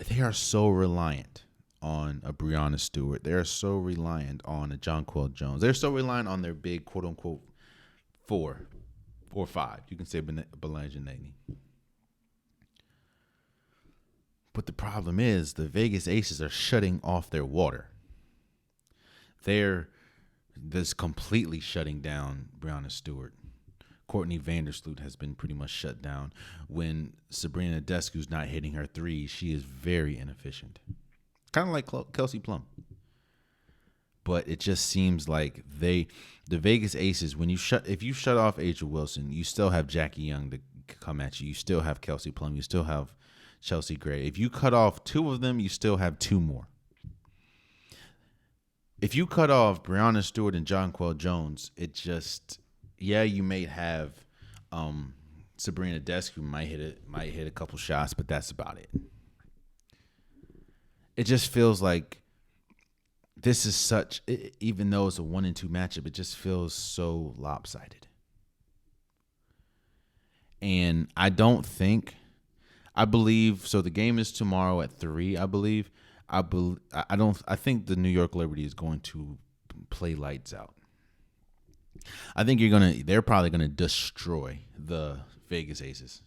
they are so reliant on a Breonna Stewart. They are so reliant on a Jonquel Jones. They're so reliant on their big, quote-unquote, 4 or 5. You can say Belanjaneni. But the problem is the Vegas Aces are shutting off their water. They're just completely shutting down Breonna Stewart. Courtney Vandersloot has been pretty much shut down. When Sabrina Descu's not hitting her 3, she is very inefficient. Kind of like Kelsey Plum. but it just seems like the Vegas Aces, if you shut off Asia Wilson, you still have Jackie Young to come at you. You still have Kelsey Plum. You still have Chelsea Gray. If you cut off two of them, you still have two more. If you cut off Breonna Stewart and Jonquel Jones, it just, you may have Sabrina Desk, who might hit a couple shots, but that's about it. It just feels like this is even though it's a 1-2 matchup, it just feels so lopsided. And I believe, so the game is tomorrow at 3, I believe. I think the New York Liberty is going to play lights out. I think they're probably gonna destroy the Vegas Aces.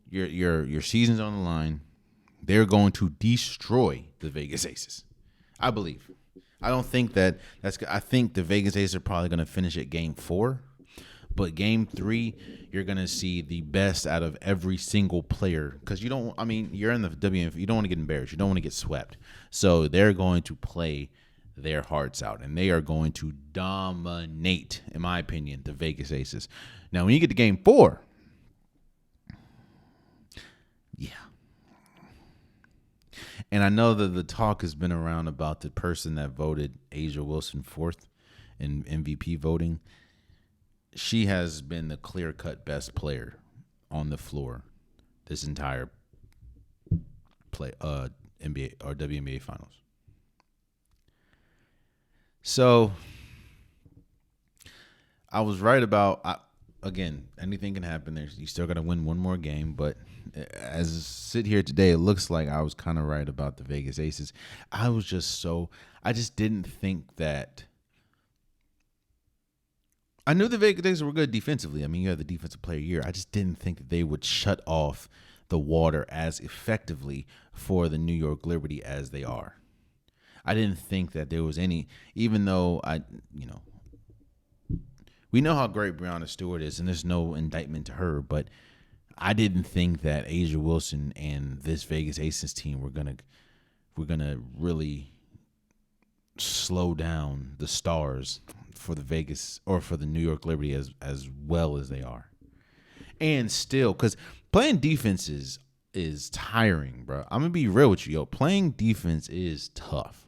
Your season's on the line. They're going to destroy the Vegas Aces. I believe. I don't think I think the Vegas Aces are probably going to finish at game 4. But game 3, you're going to see the best out of every single player. Because you're in the WNBA. You don't want to get embarrassed. You don't want to get swept. So they're going to play their hearts out. And they are going to dominate, in my opinion, the Vegas Aces. Now, when you get to game 4, and I know that the talk has been around about the person that voted Asia Wilson 4th in MVP voting. She has been the clear-cut best player on the floor this entire NBA or WNBA finals. So I was right about, again, anything can happen. You still got to win one more game, but as I sit here today, it looks like I was kind of right about the Vegas Aces. I just didn't think that. I knew the Vegas Aces were good defensively. I mean, you have the defensive player of the year. I just didn't think that they would shut off the water as effectively for the New York Liberty as they are. I didn't think that there was any, even though we know how great Breonna Stewart is, and there's no indictment to her, but I didn't think that Asia Wilson and this Vegas Aces team were gonna really slow down the Stars for the Vegas or for the New York Liberty as well as they are. And still, because playing defense is tiring, bro. I'm gonna be real with you, playing defense is tough,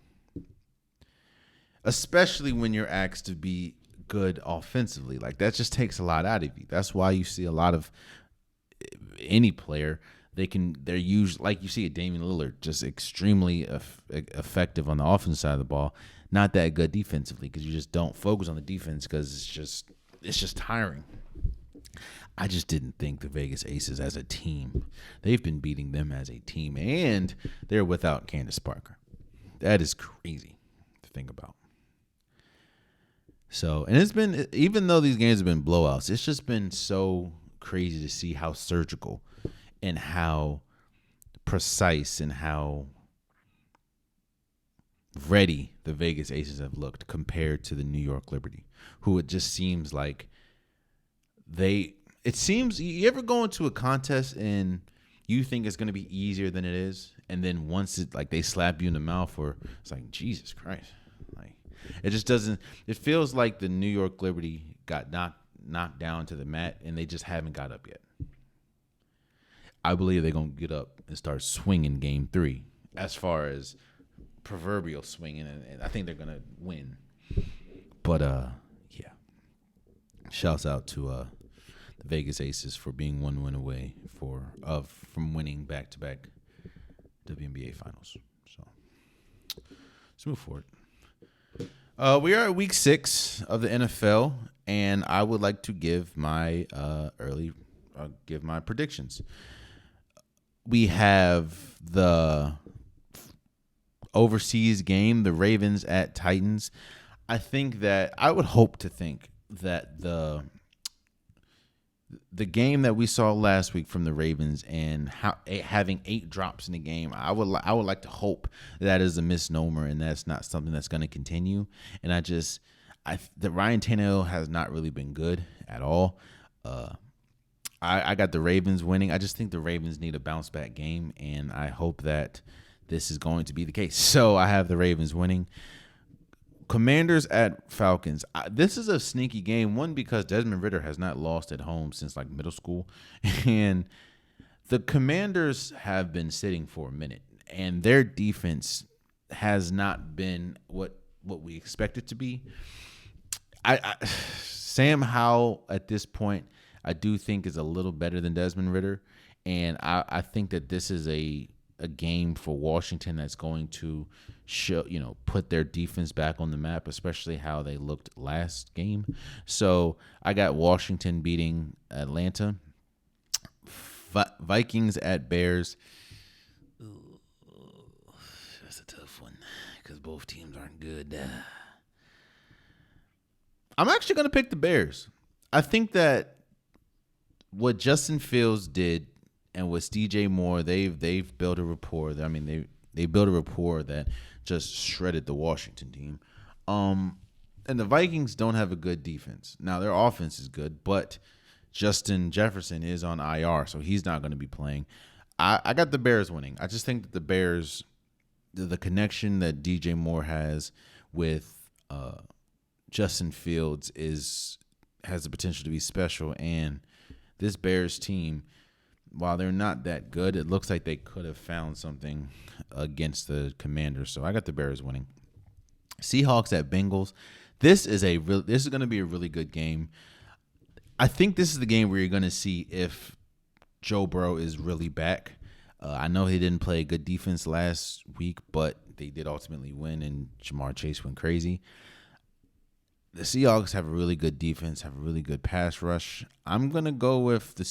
especially when you're asked to be good offensively. Like, that just takes a lot out of you. That's why you see a lot of any player, they're used, like you see a Damian Lillard, just extremely effective on the offensive side of the ball, not that good defensively, because you just don't focus on the defense because it's just tiring. I just didn't think the Vegas Aces as a team, they've been beating them as a team, and they're without Candace Parker. That is crazy to think about. So, and it's been, even though these games have been blowouts, it's just been so crazy to see how surgical and how precise and how ready the Vegas Aces have looked compared to the New York Liberty, who it just seems like it seems, you ever go into a contest and you think it's going to be easier than it is, and then once they slap you in the mouth, or it's like, Jesus Christ. Like, it just doesn't, it feels like the New York Liberty got knocked down to the mat and they just haven't got up yet. I believe they're going to get up and start swinging game 3 as far as proverbial swinging, and I think they're going to win. But, yeah. Shouts out to the Vegas Aces for being one win away from winning back-to-back WNBA finals. So, let's move forward. We are at week 6 of the NFL, and I would like to give my predictions. We have the overseas game, the Ravens at Titans. I would hope to think that the game that we saw last week from the Ravens and having 8 drops in the game, I would like to hope that is a misnomer and that's not something that's going to continue. And the Ryan Tannehill has not really been good at all. I got the Ravens winning. I just think the Ravens need a bounce back game, and I hope that this is going to be the case. So I have the Ravens winning. Commanders at Falcons. This is a sneaky game. One, because Desmond Ridder has not lost at home since like middle school. And the Commanders have been sitting for a minute. And their defense has not been what we expect it to be. Sam Howell at this point, I do think is a little better than Desmond Ridder. And I think that this is a game for Washington that's going to show, put their defense back on the map, especially how they looked last game. So I got Washington beating Atlanta. Vikings at Bears. Ooh, that's a tough one because both teams aren't good. I'm actually going to pick the Bears. I think that what Justin Fields did and with DJ Moore, they've built a rapport. They built a rapport that just shredded the Washington team. And the Vikings don't have a good defense. Now, their offense is good, but Justin Jefferson is on IR, so he's not going to be playing. I got the Bears winning. I just think that the Bears, the connection that DJ Moore has with Justin Fields has the potential to be special. And this Bears team, while they're not that good, it looks like they could have found something against the Commanders. So I got the Bears winning. Seahawks at Bengals. This is going to be a really good game. I think this is the game where you're going to see if Joe Burrow is really back. I know he didn't play good defense last week, but they did ultimately win, and Jamar Chase went crazy. The Seahawks have a really good defense, have a really good pass rush. I'm going to go with the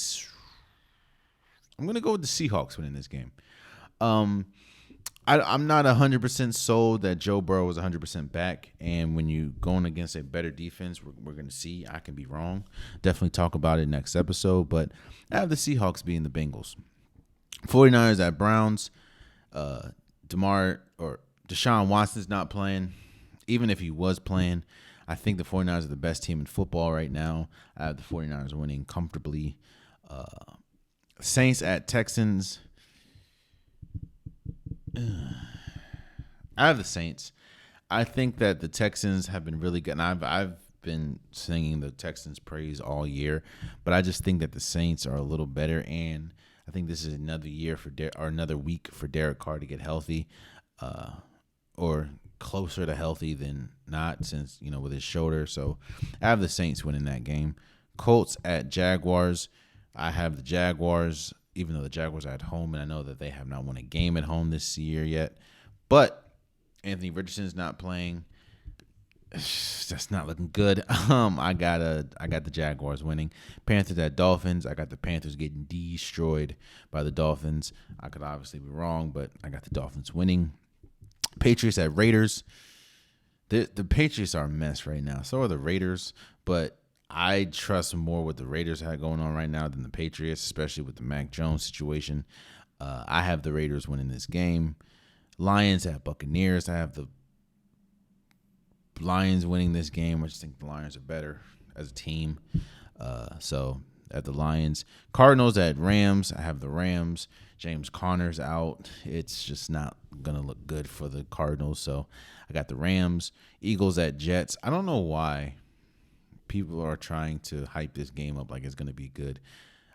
Seahawks winning this game. I'm not 100% sold that Joe Burrow is 100% back, and when you going against a better defense, we're going to see. I can be wrong. Definitely talk about it next episode, but I have the Seahawks being the Bengals. 49ers at Browns. Deshaun Watson's not playing. Even if he was playing, I think the 49ers are the best team in football right now. I have the 49ers winning comfortably. Saints at Texans. I have the Saints. I think that the Texans have been really good, and I've been singing the Texans' praise all year, but I just think that the Saints are a little better, and I think this is another week for Derek Carr to get healthy, or closer to healthy than not, since with his shoulder. So I have the Saints winning that game. Colts at Jaguars. I have the Jaguars, even though the Jaguars are at home, and I know that they have not won a game at home this year yet. But Anthony Richardson's not playing. That's not looking good. I got the Jaguars winning. Panthers at Dolphins. I got the Panthers getting destroyed by the Dolphins. I could obviously be wrong, but I got the Dolphins winning. Patriots at Raiders. The Patriots are a mess right now. So are the Raiders, but I trust more what the Raiders have going on right now than the Patriots, especially with the Mac Jones situation. I have the Raiders winning this game. Lions at Buccaneers. I have the Lions winning this game. I just think the Lions are better as a team. So at the Lions. Cardinals at Rams. I have the Rams. James Conner's out. It's just not going to look good for the Cardinals. So I got the Rams. Eagles at Jets. I don't know why people are trying to hype this game up like it's going to be good.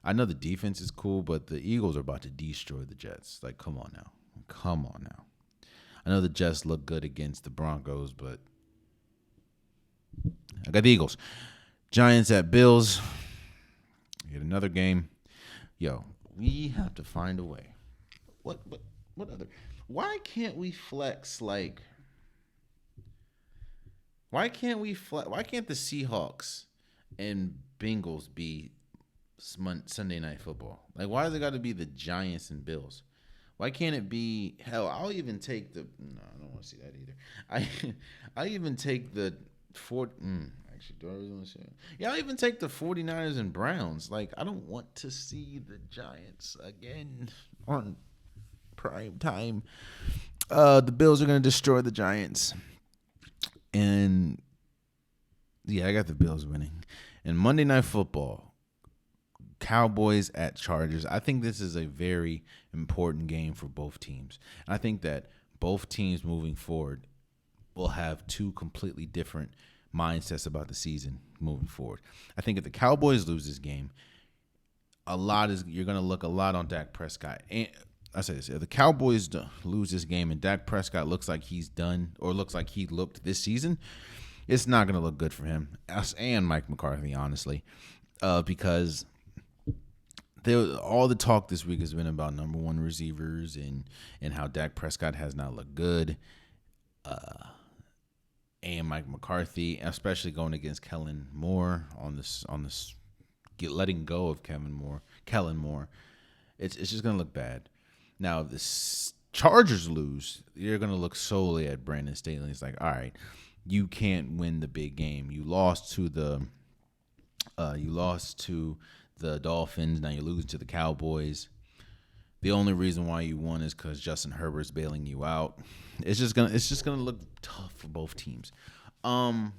I know the defense is cool, but the Eagles are about to destroy the Jets. Like, come on now. I know the Jets look good against the Broncos, but I got the Eagles. Giants at Bills. Get another game. Yo, we have to find a way. What other? Why can't we flex like? Why can't the Seahawks and Bengals be Sunday Night Football? Like, why has it got to be the Giants and Bills? Why can't it be? Hell, I'll even take the. No, I don't want to see that either. I even take the actually, do I really want to see it? Yeah, I'll even take the 49ers and Browns. Like, I don't want to see the Giants again on prime time. The Bills are going to destroy the Giants. And, yeah, I got the Bills winning. And Monday Night Football. Cowboys at Chargers. I think this is a very important game for both teams. And I think that both teams moving forward will have two completely different mindsets about the season moving forward. I think if the Cowboys lose this game, you're going to look a lot on Dak Prescott. And I say this, if the Cowboys lose this game and Dak Prescott looks like he's done or looks like he looked this season, it's not going to look good for him and Mike McCarthy, honestly, because all the talk this week has been about number one receivers and how Dak Prescott has not looked good, and Mike McCarthy, especially going against Kellen Moore on this letting go of Kellen Moore. It's just going to look bad. Now, if the Chargers lose, you're going to look solely at Brandon Staley. It's like, all right, you can't win the big game. You lost to the Dolphins. Now you're losing to the Cowboys. The only reason why you won is because Justin Herbert's bailing you out. It's just gonna look tough for both teams. I'm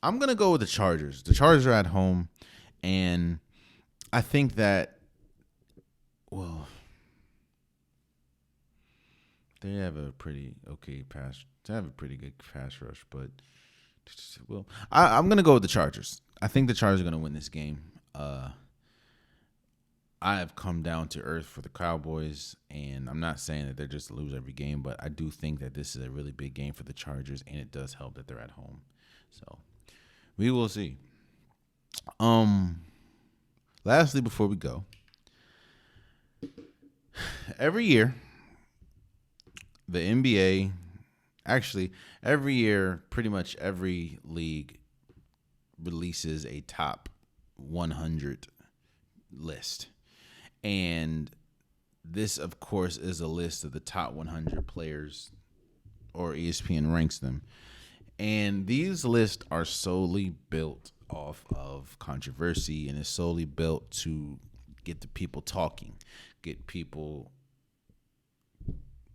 gonna go with the Chargers. The Chargers are at home, and I think that, well, they have a pretty good pass rush, but I'm gonna go with the Chargers. I think the Chargers are gonna win this game. I have come down to earth for the Cowboys, and I'm not saying that they're just to lose every game, but I do think that this is a really big game for the Chargers, and it does help that they're at home. So we will see. Lastly, before we go, every year the NBA, actually every year, pretty much every league releases a top 100 list. And this, of course, is a list of the top 100 players, or ESPN ranks them. And these lists are solely built off of controversy, and is solely built to get the people talking, get people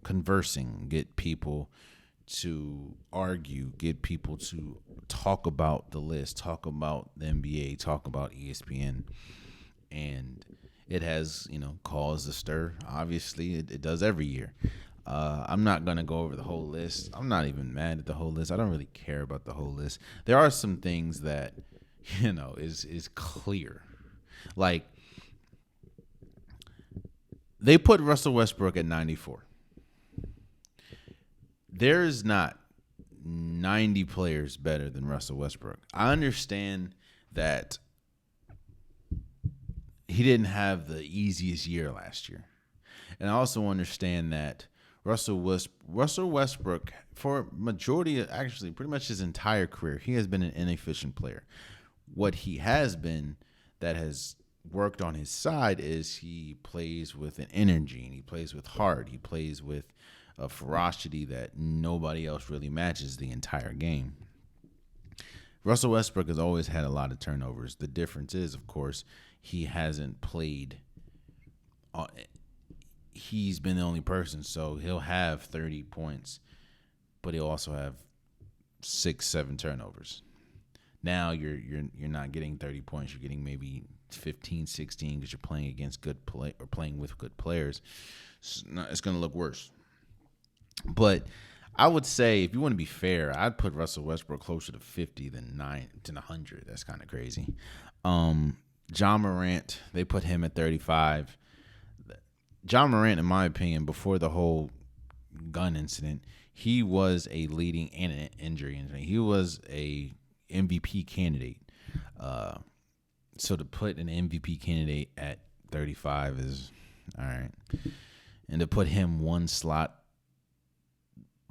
conversing, get people to argue, get people to talk about the list, talk about the NBA, talk about ESPN. And it has, caused a stir. Obviously, it does every year. I'm not going to go over the whole list. I'm not even mad at the whole list. I don't really care about the whole list. There are some things that, is clear. Like, they put Russell Westbrook at 94. There's not 90 players better than Russell Westbrook. I understand that he didn't have the easiest year last year. And I also understand that Russell Westbrook, for majority of, actually pretty much his entire career, he has been an inefficient player. What he has been that has worked on his side is he plays with an energy, and he plays with heart. He plays with a ferocity that nobody else really matches the entire game. Russell Westbrook has always had a lot of turnovers. The difference is, of course, he hasn't played. He's been the only person, so he'll have 30 points, but he'll also have 6-7 turnovers. Now you're not getting 30 points. You're getting maybe 15, 16 because you're playing against good play or playing with good players. It's going to look worse. But I would say, if you want to be fair, I'd put Russell Westbrook closer to 50 than 100. That's kind of crazy. John Morant, they put him at 35. John Morant, in my opinion, before the whole gun incident, he was a leading and an injury. He was a MVP candidate. So to put an MVP candidate at 35 is all right. And to put him one slot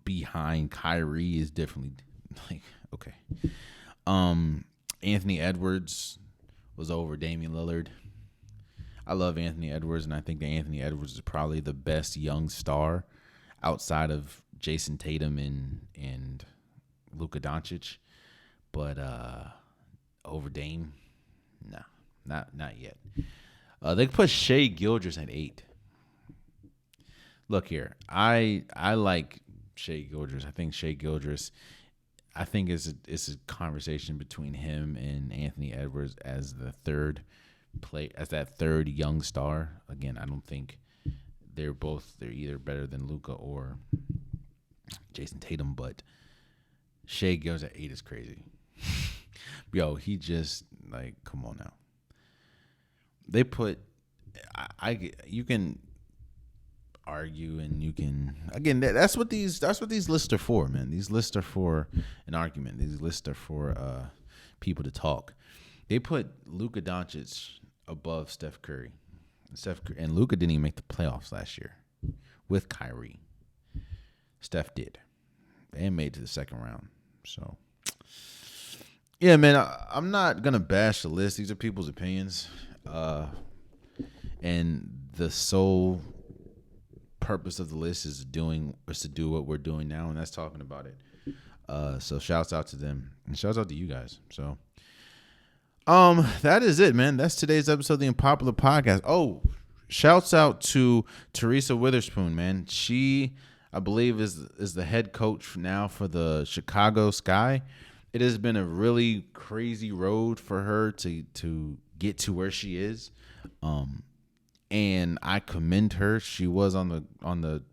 behind Kyrie is definitely like, okay. Anthony Edwards was over Damian Lillard. I love Anthony Edwards, and I think that Anthony Edwards is probably the best young star outside of Jason Tatum and Luka Doncic. But over Dame, no, not yet. They put Shai Gilgeous at 8. Look here, I like Shai Gilgeous. I think Shai Gilgeous I think it's a conversation between him and Anthony Edwards as the third as that third young star. Again, I don't think they're either better than Luka or Jason Tatum, but Shea goes at 8 is crazy. Yo, he just like, come on now. They put you can argue and you can that's what these lists are for, man. These lists are for an argument. These lists are for people to talk. They put Luka Doncic above Steph Curry. And Luka didn't even make the playoffs last year with Kyrie. Steph did. And made it to the second round. So yeah, man, I'm not gonna bash the list. These are people's opinions. And the sole purpose of the list is to do what we're doing now, and that's talking about it. So shouts out to them and shouts out to you guys. So that is it, man. That's today's episode of the Unpopular Podcast. Oh, shouts out to Teresa Witherspoon, man. She, I believe, is the head coach now for the Chicago Sky. It has been a really crazy road for her to get to where she is. And I commend her. She was on the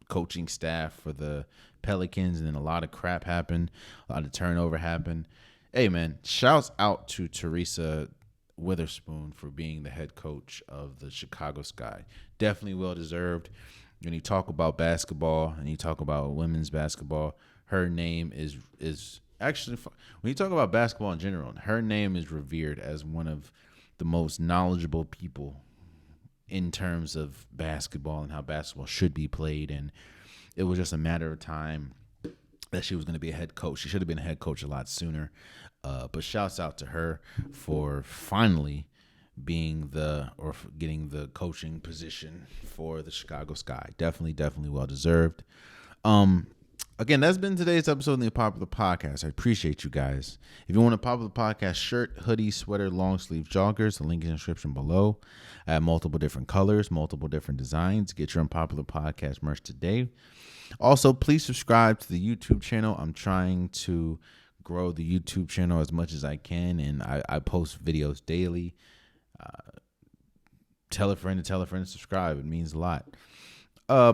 coaching staff for the Pelicans, and then a lot of crap happened, a lot of turnover happened. Hey, man, shouts out to Teresa Witherspoon for being the head coach of the Chicago Sky. Definitely well deserved. When you talk about basketball and you talk about women's basketball, her name is actually, when you talk about basketball in general, her name is revered as one of the most knowledgeable people in terms of basketball and how basketball should be played. And it was just a matter of time that she was going to be a head coach. She should have been a head coach a lot sooner. But shouts out to her for finally getting the coaching position for the Chicago Sky. Definitely well deserved. Again, that's been today's episode of the Unpopular Podcast. I appreciate you guys. If you want a Popular Podcast shirt, hoodie, sweater, long sleeve joggers, the link is in the description below. I have multiple different colors, multiple different designs. Get your Unpopular Podcast merch today. Also, please subscribe to the YouTube channel. I'm trying to grow the YouTube channel as much as I can, and I post videos daily. Tell a friend to subscribe. It means a lot.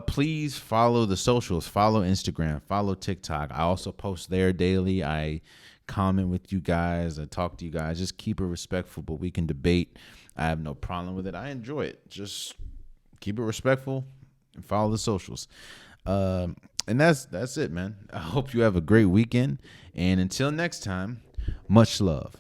Please follow the socials. Follow Instagram. Follow TikTok. I also post there daily. I comment with you guys. I talk to you guys. Just keep it respectful, but we can debate. I have no problem with it. I enjoy it. Just keep it respectful and follow the socials. And that's it, man. I hope you have a great weekend. And until next time, much love.